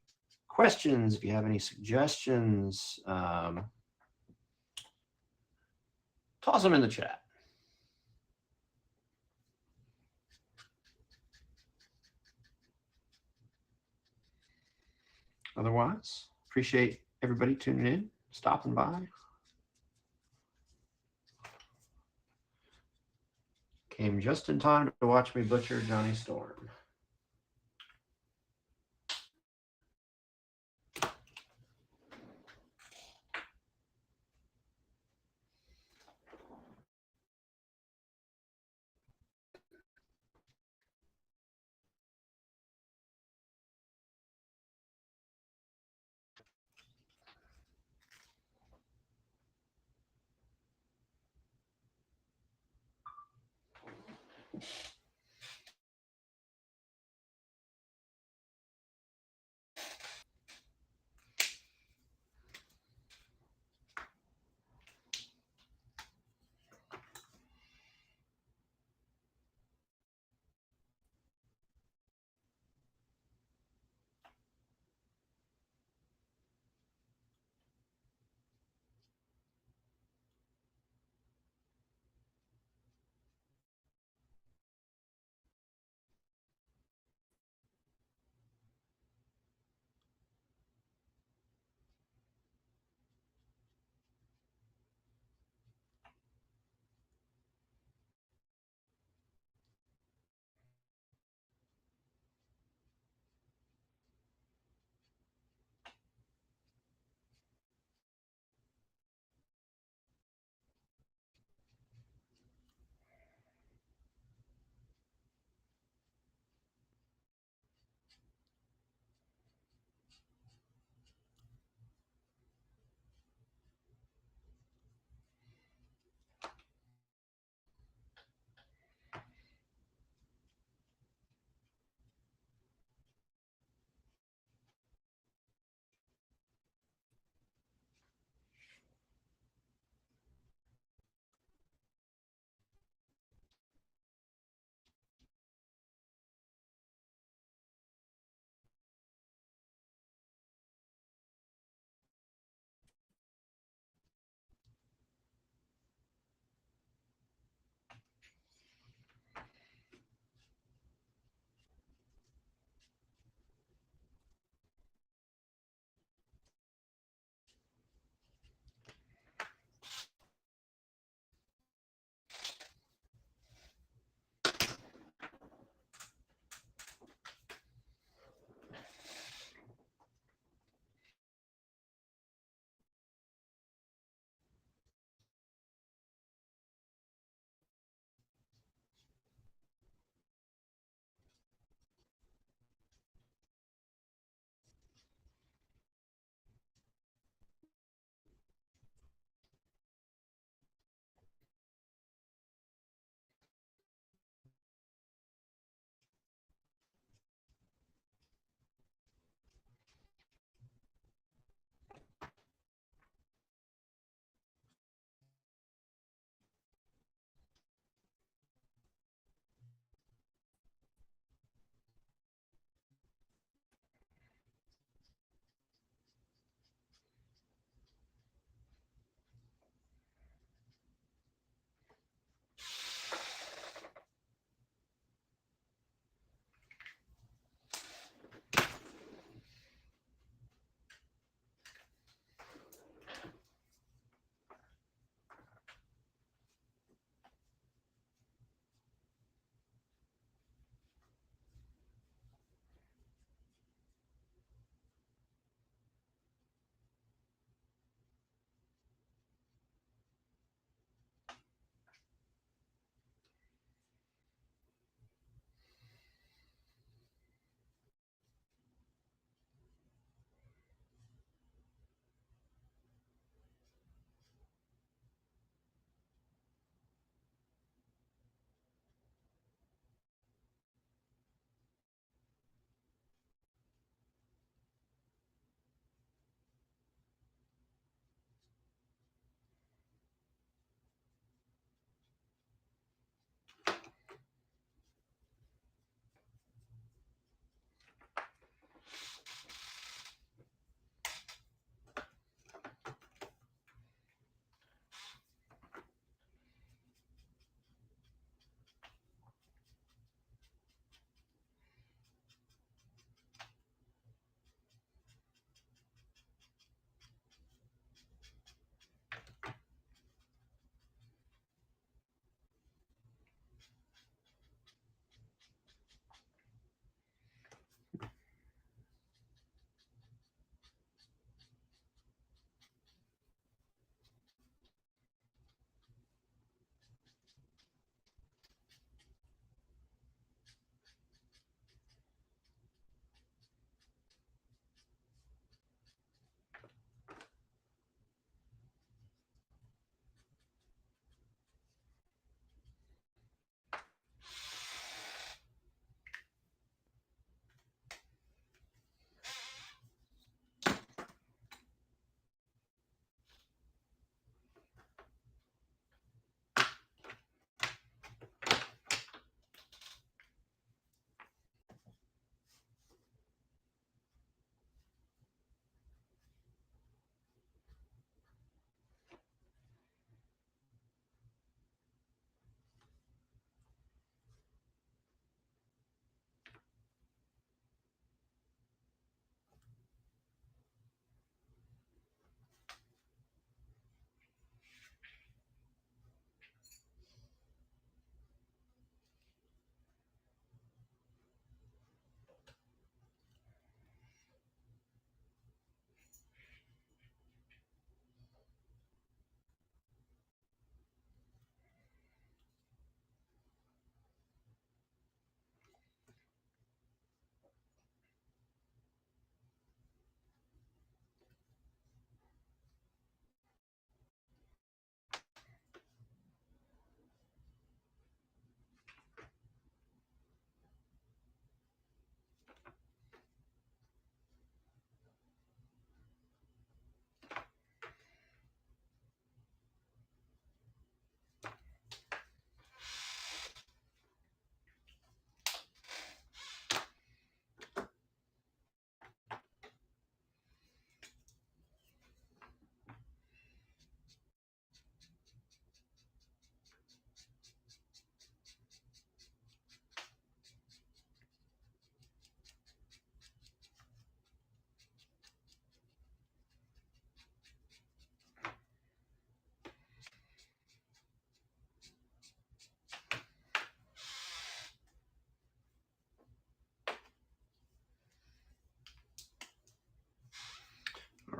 questions, if you have any suggestions, toss them in the chat. Otherwise, appreciate everybody tuning in, stopping by. Came just in time to watch me butcher Johnny Storm.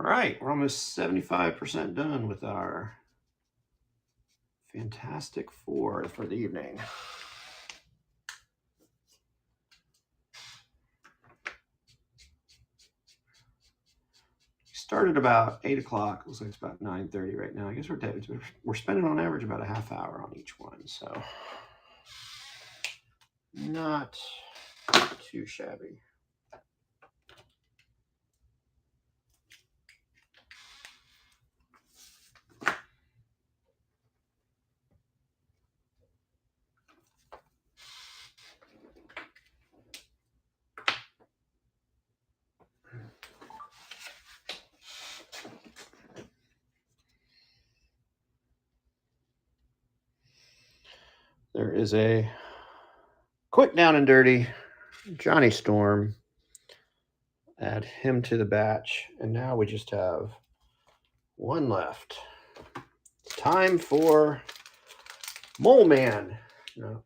right, we're almost 75% done with our Fantastic Four for the evening. Started about 8 o'clock. Looks like it's about 9:30 right now. I guess we're spending on average about a half hour on each one, so not too shabby. There is a quick down and dirty Johnny Storm. Add him to the batch, and now we just have one left. It's time for Mole Man. No.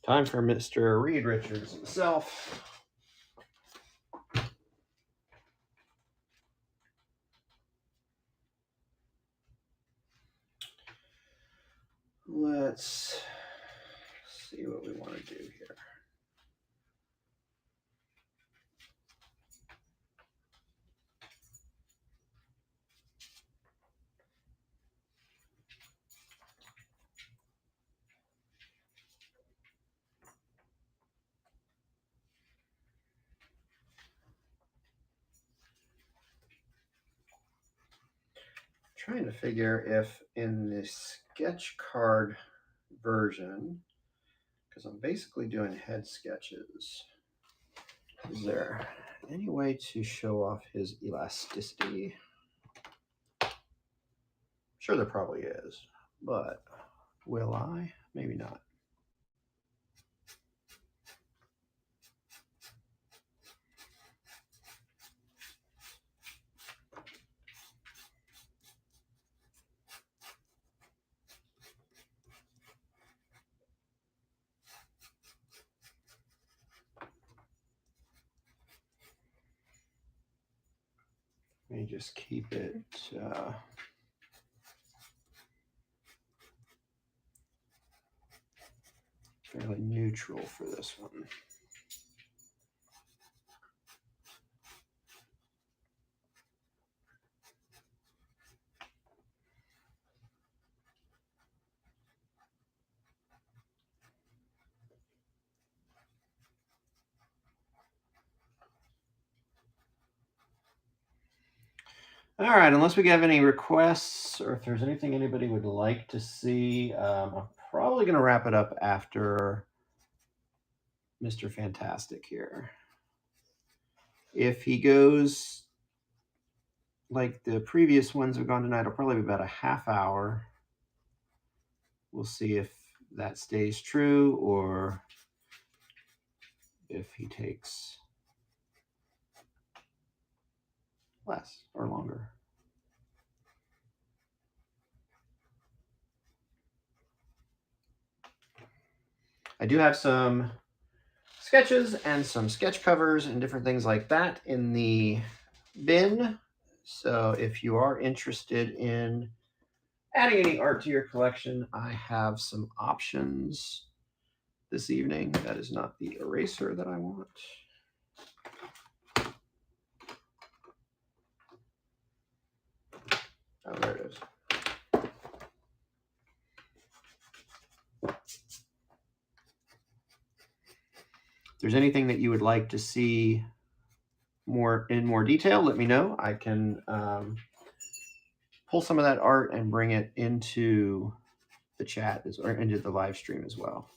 Time for Mr. Reed Richards himself. Let's see what we want to do here. Trying to figure if in the sketch card version, because I'm basically doing head sketches, is there any way to show off his elasticity? Sure, there probably is, but will I? Maybe not. Let me just keep it fairly neutral for this one. All right, unless we have any requests or if there's anything anybody would like to see, I'm probably going to wrap it up after Mr. Fantastic here. If he goes like the previous ones have gone tonight, it'll probably be about a half hour. We'll see if that stays true or if he takes less or longer. I do have some sketches and some sketch covers and different things like that in the bin. So if you are interested in adding any art to your collection, I have some options this evening. That is not the eraser that I want. Oh, there it is. If there's anything that you would like to see in more detail, let me know. I can pull some of that art and bring it into the chat or into the live stream as well.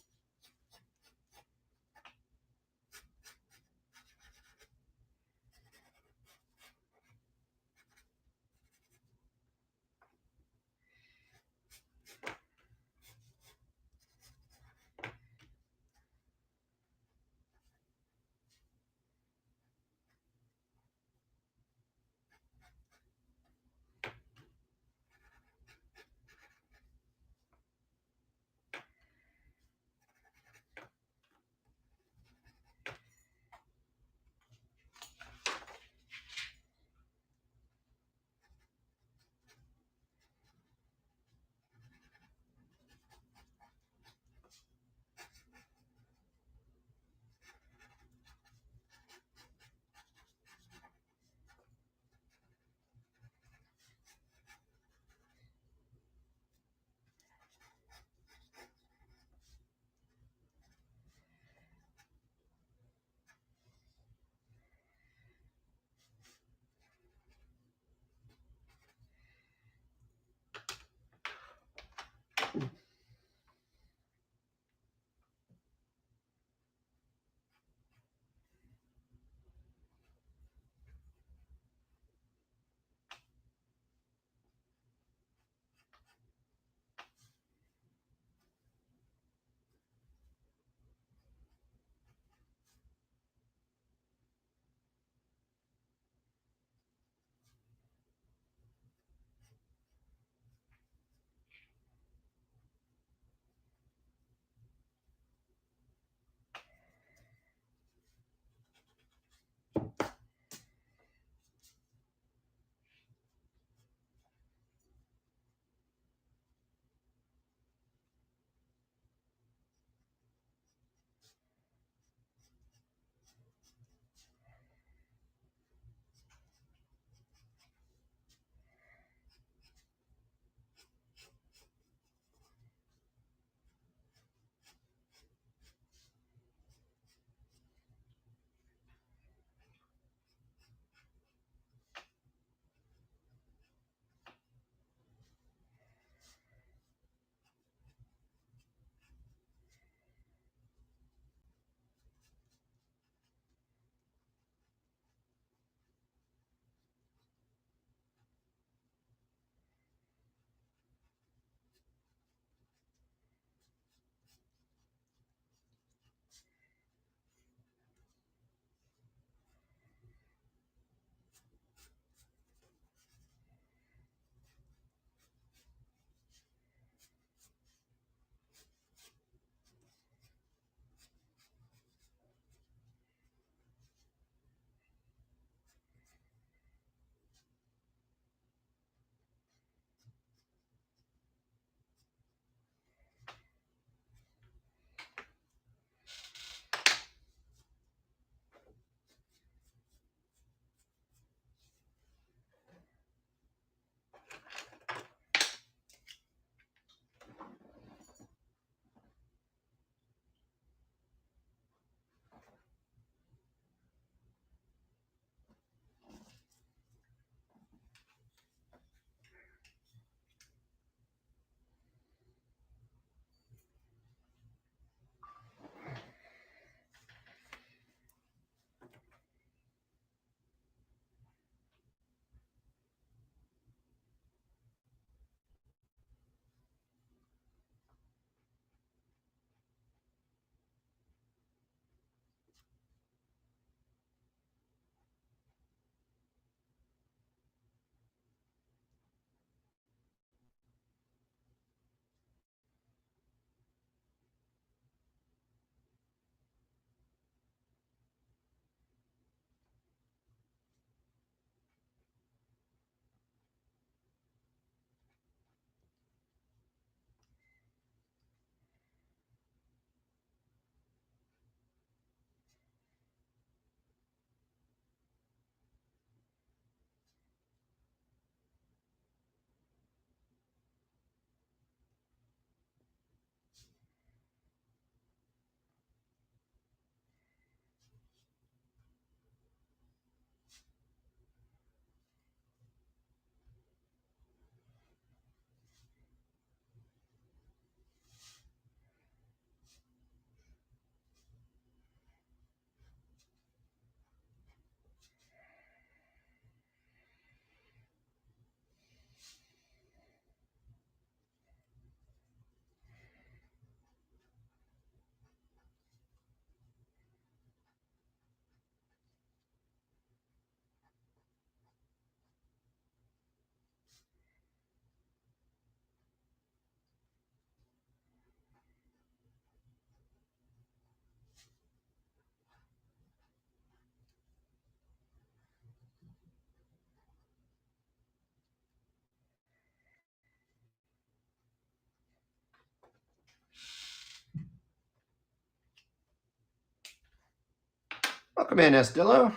Welcome in, Estillo.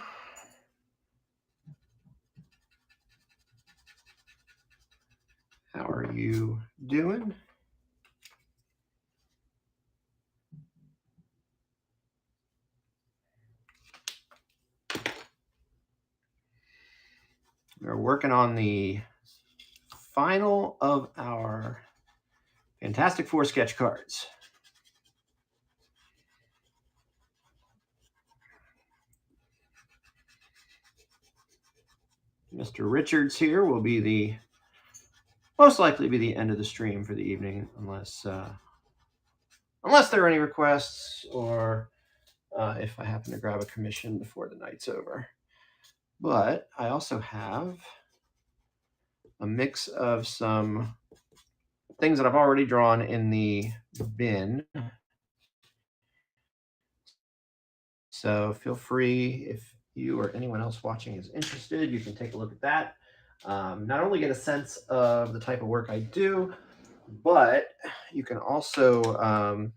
How are you doing? We're working on the final of our Fantastic Four sketch cards. Mr. Richards here will be the most likely be the end of the stream for the evening, unless there are any requests or if I happen to grab a commission before the night's over. But I also have a mix of some things that I've already drawn in the bin. So feel free, if you or anyone else watching is interested, you can take a look at that. Not only get a sense of the type of work I do, but you can also, if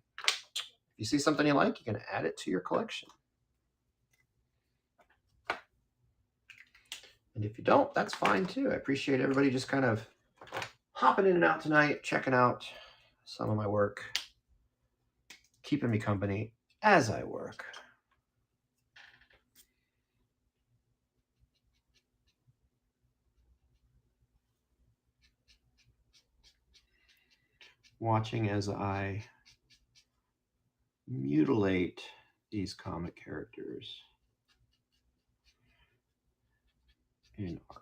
you see something you like, you can add it to your collection. And if you don't, that's fine too. I appreciate everybody just kind of hopping in and out tonight, checking out some of my work, keeping me company as I work. Watching as I mutilate these comic characters in art.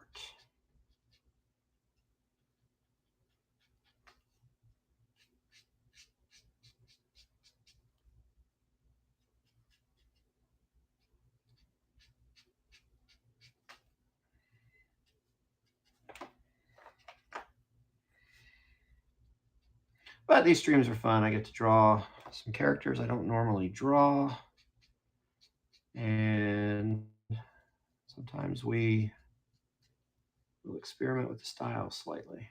But these streams are fun. I get to draw some characters I don't normally draw. And sometimes we will experiment with the style slightly.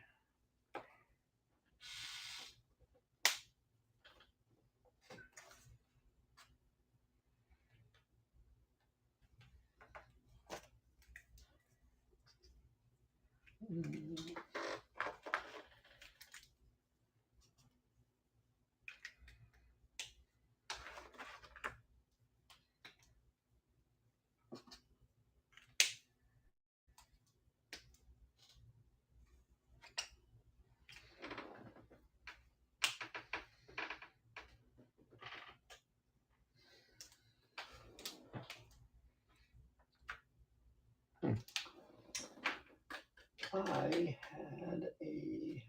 I had a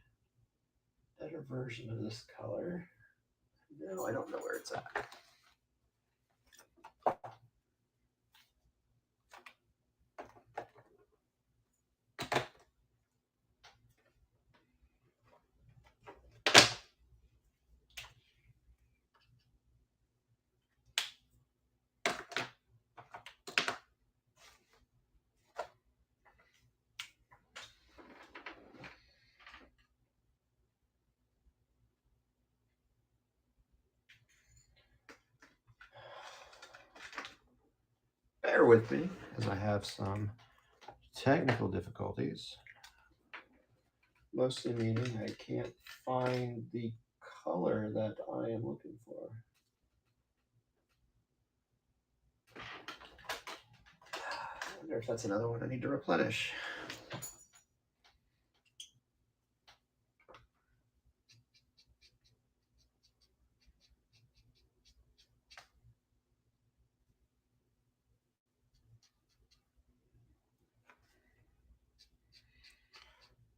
better version of this color. No, I don't know where it's at. Bear with me as I have some technical difficulties. Mostly meaning I can't find the color that I am looking for. I wonder if that's another one I need to replenish.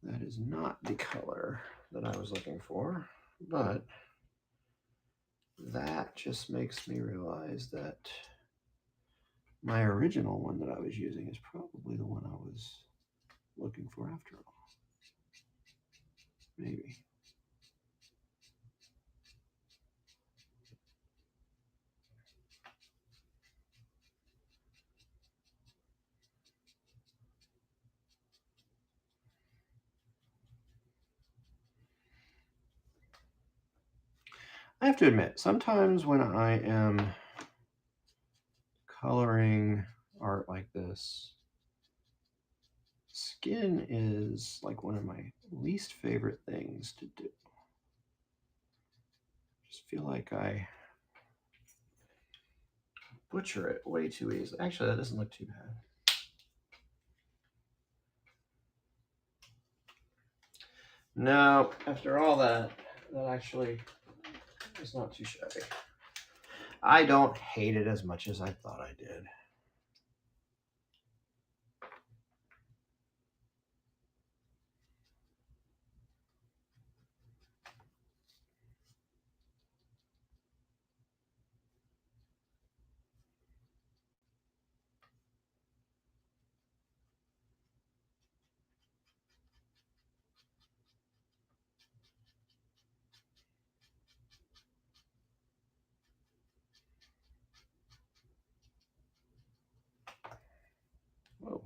That is not the color that I was looking for, but that just makes me realize that my original one that I was using is probably the one I was looking for after all. Maybe. I have to admit, sometimes when I am coloring art like this, skin is like one of my least favorite things to do. Just feel like I butcher it way too easily. Actually, that doesn't look too bad. No, after all that actually is not too shabby. I don't hate it as much as I thought I did. Whoa.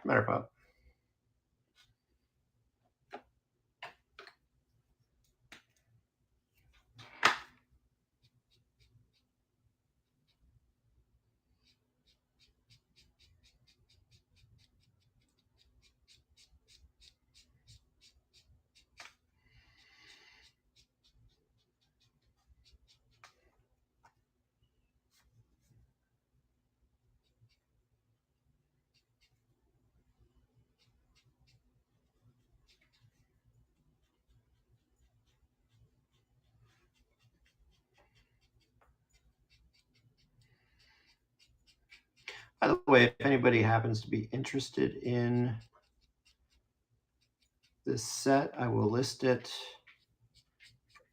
Matter of fact, By the way, if anybody happens to be interested in this set, I will list it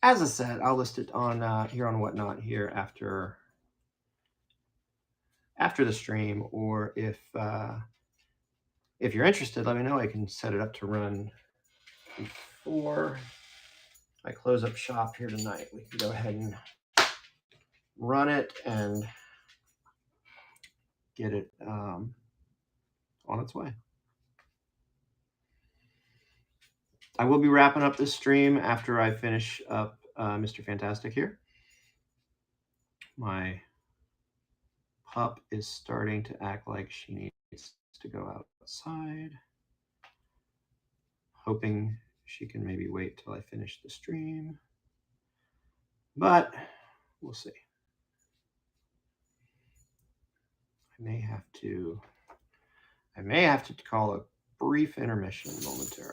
as a set. I'll list it on here on Whatnot here after the stream, or if you're interested, let me know. I can set it up to run before I close up shop here tonight. We can go ahead and run it and get it on its way. I will be wrapping up this stream after I finish up Mr. Fantastic here. My pup is starting to act like she needs to go outside. Hoping she can maybe wait till I finish the stream. But we'll see. I may have to call a brief intermission momentarily.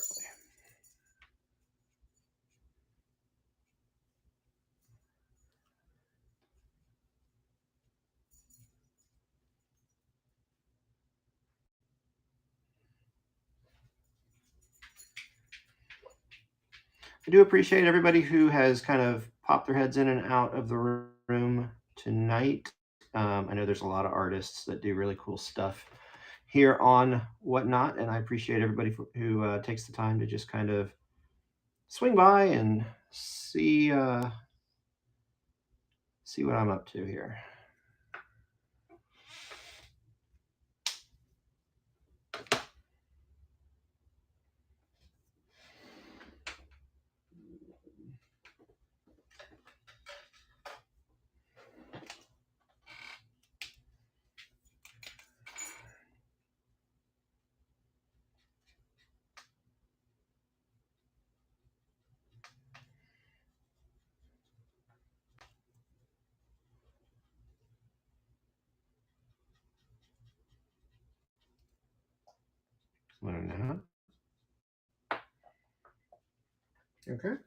I do appreciate everybody who has kind of popped their heads in and out of the room tonight. I know there's a lot of artists that do really cool stuff here on Whatnot, and I appreciate everybody who takes the time to just kind of swing by and see what I'm up to here. Okay.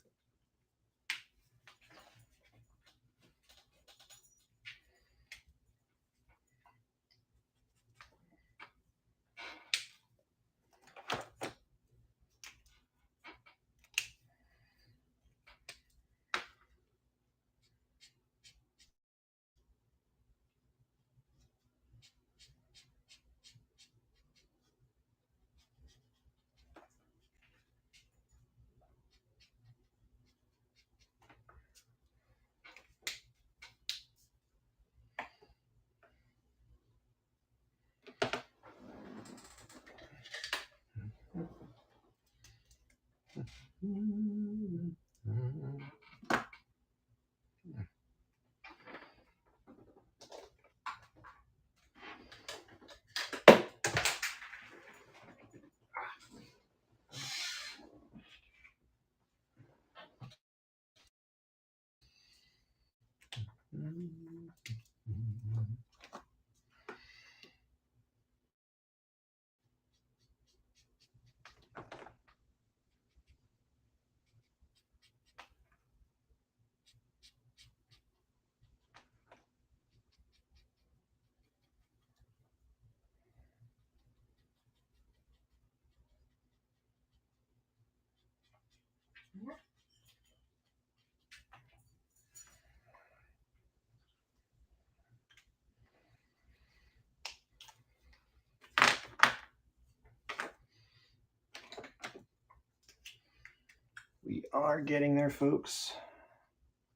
We are getting there, folks.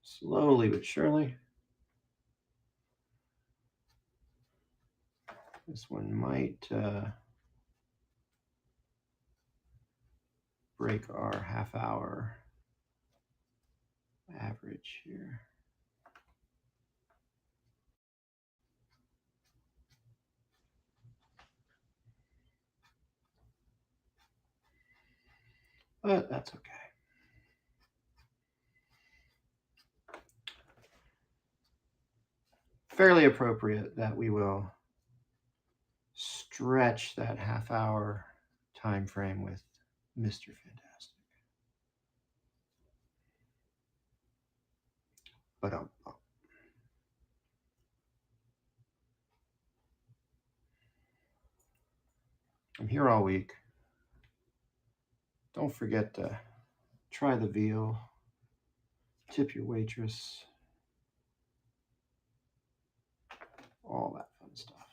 Slowly but surely. This one might break our half-hour average here. But that's okay. Fairly appropriate that we will stretch that half-hour time frame with Mr. Fantastic. But I'm here all week. Don't forget to try the veal, tip your waitress, all that fun stuff.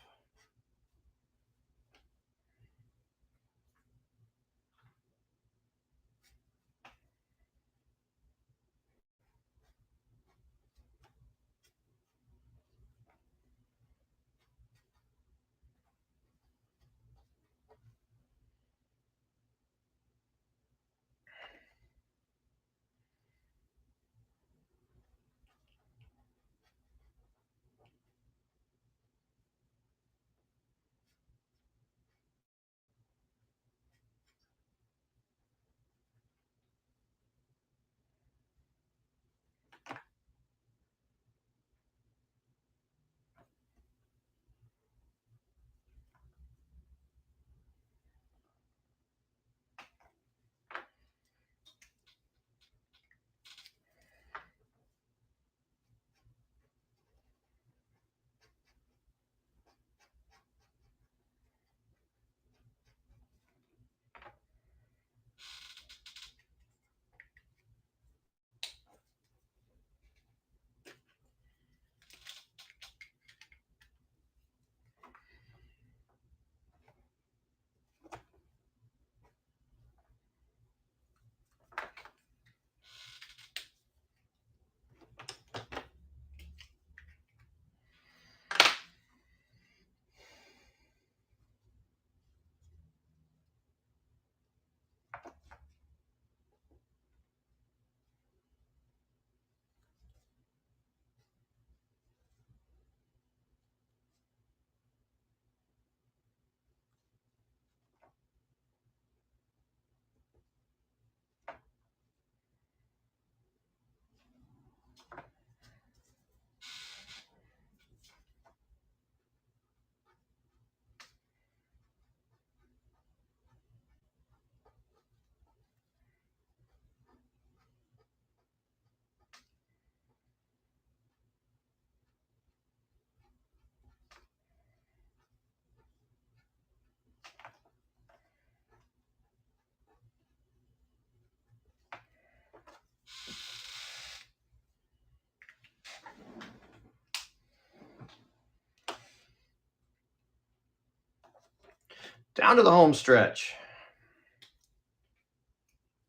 Down to the home stretch.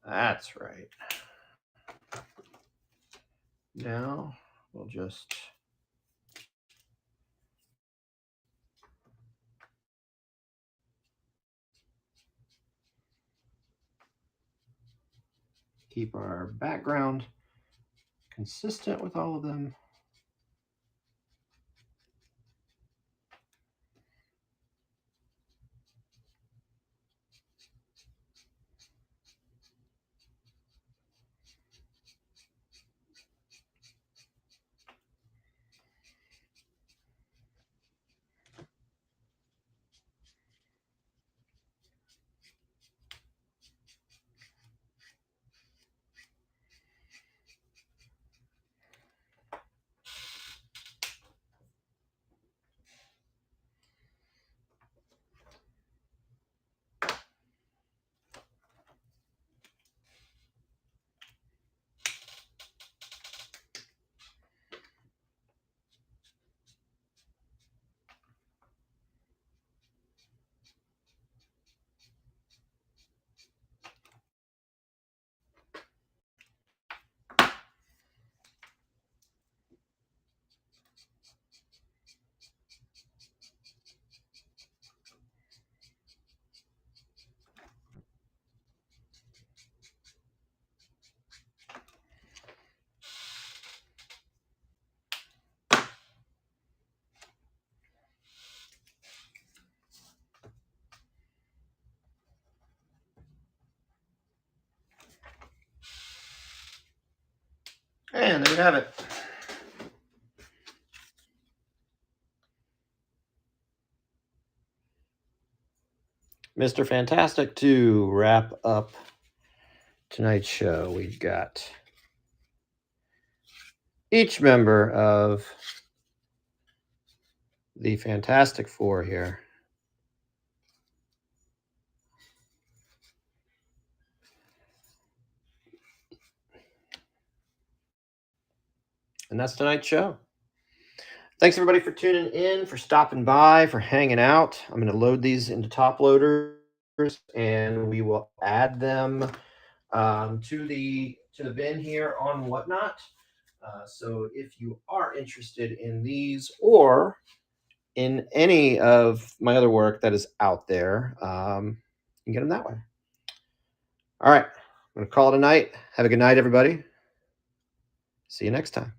That's right. Now we'll just keep our background consistent with all of them. And there you have it. Mr. Fantastic, to wrap up tonight's show, we've got each member of the Fantastic Four here And that's tonight's show. Thanks everybody for tuning in, for stopping by, for hanging out. I'm going to load these into top loaders, and we will add them to the bin here on Whatnot. So if you are interested in these or in any of my other work that is out there, you can get them that way. All right, I'm going to call it a night. Have a good night, everybody. See you next time.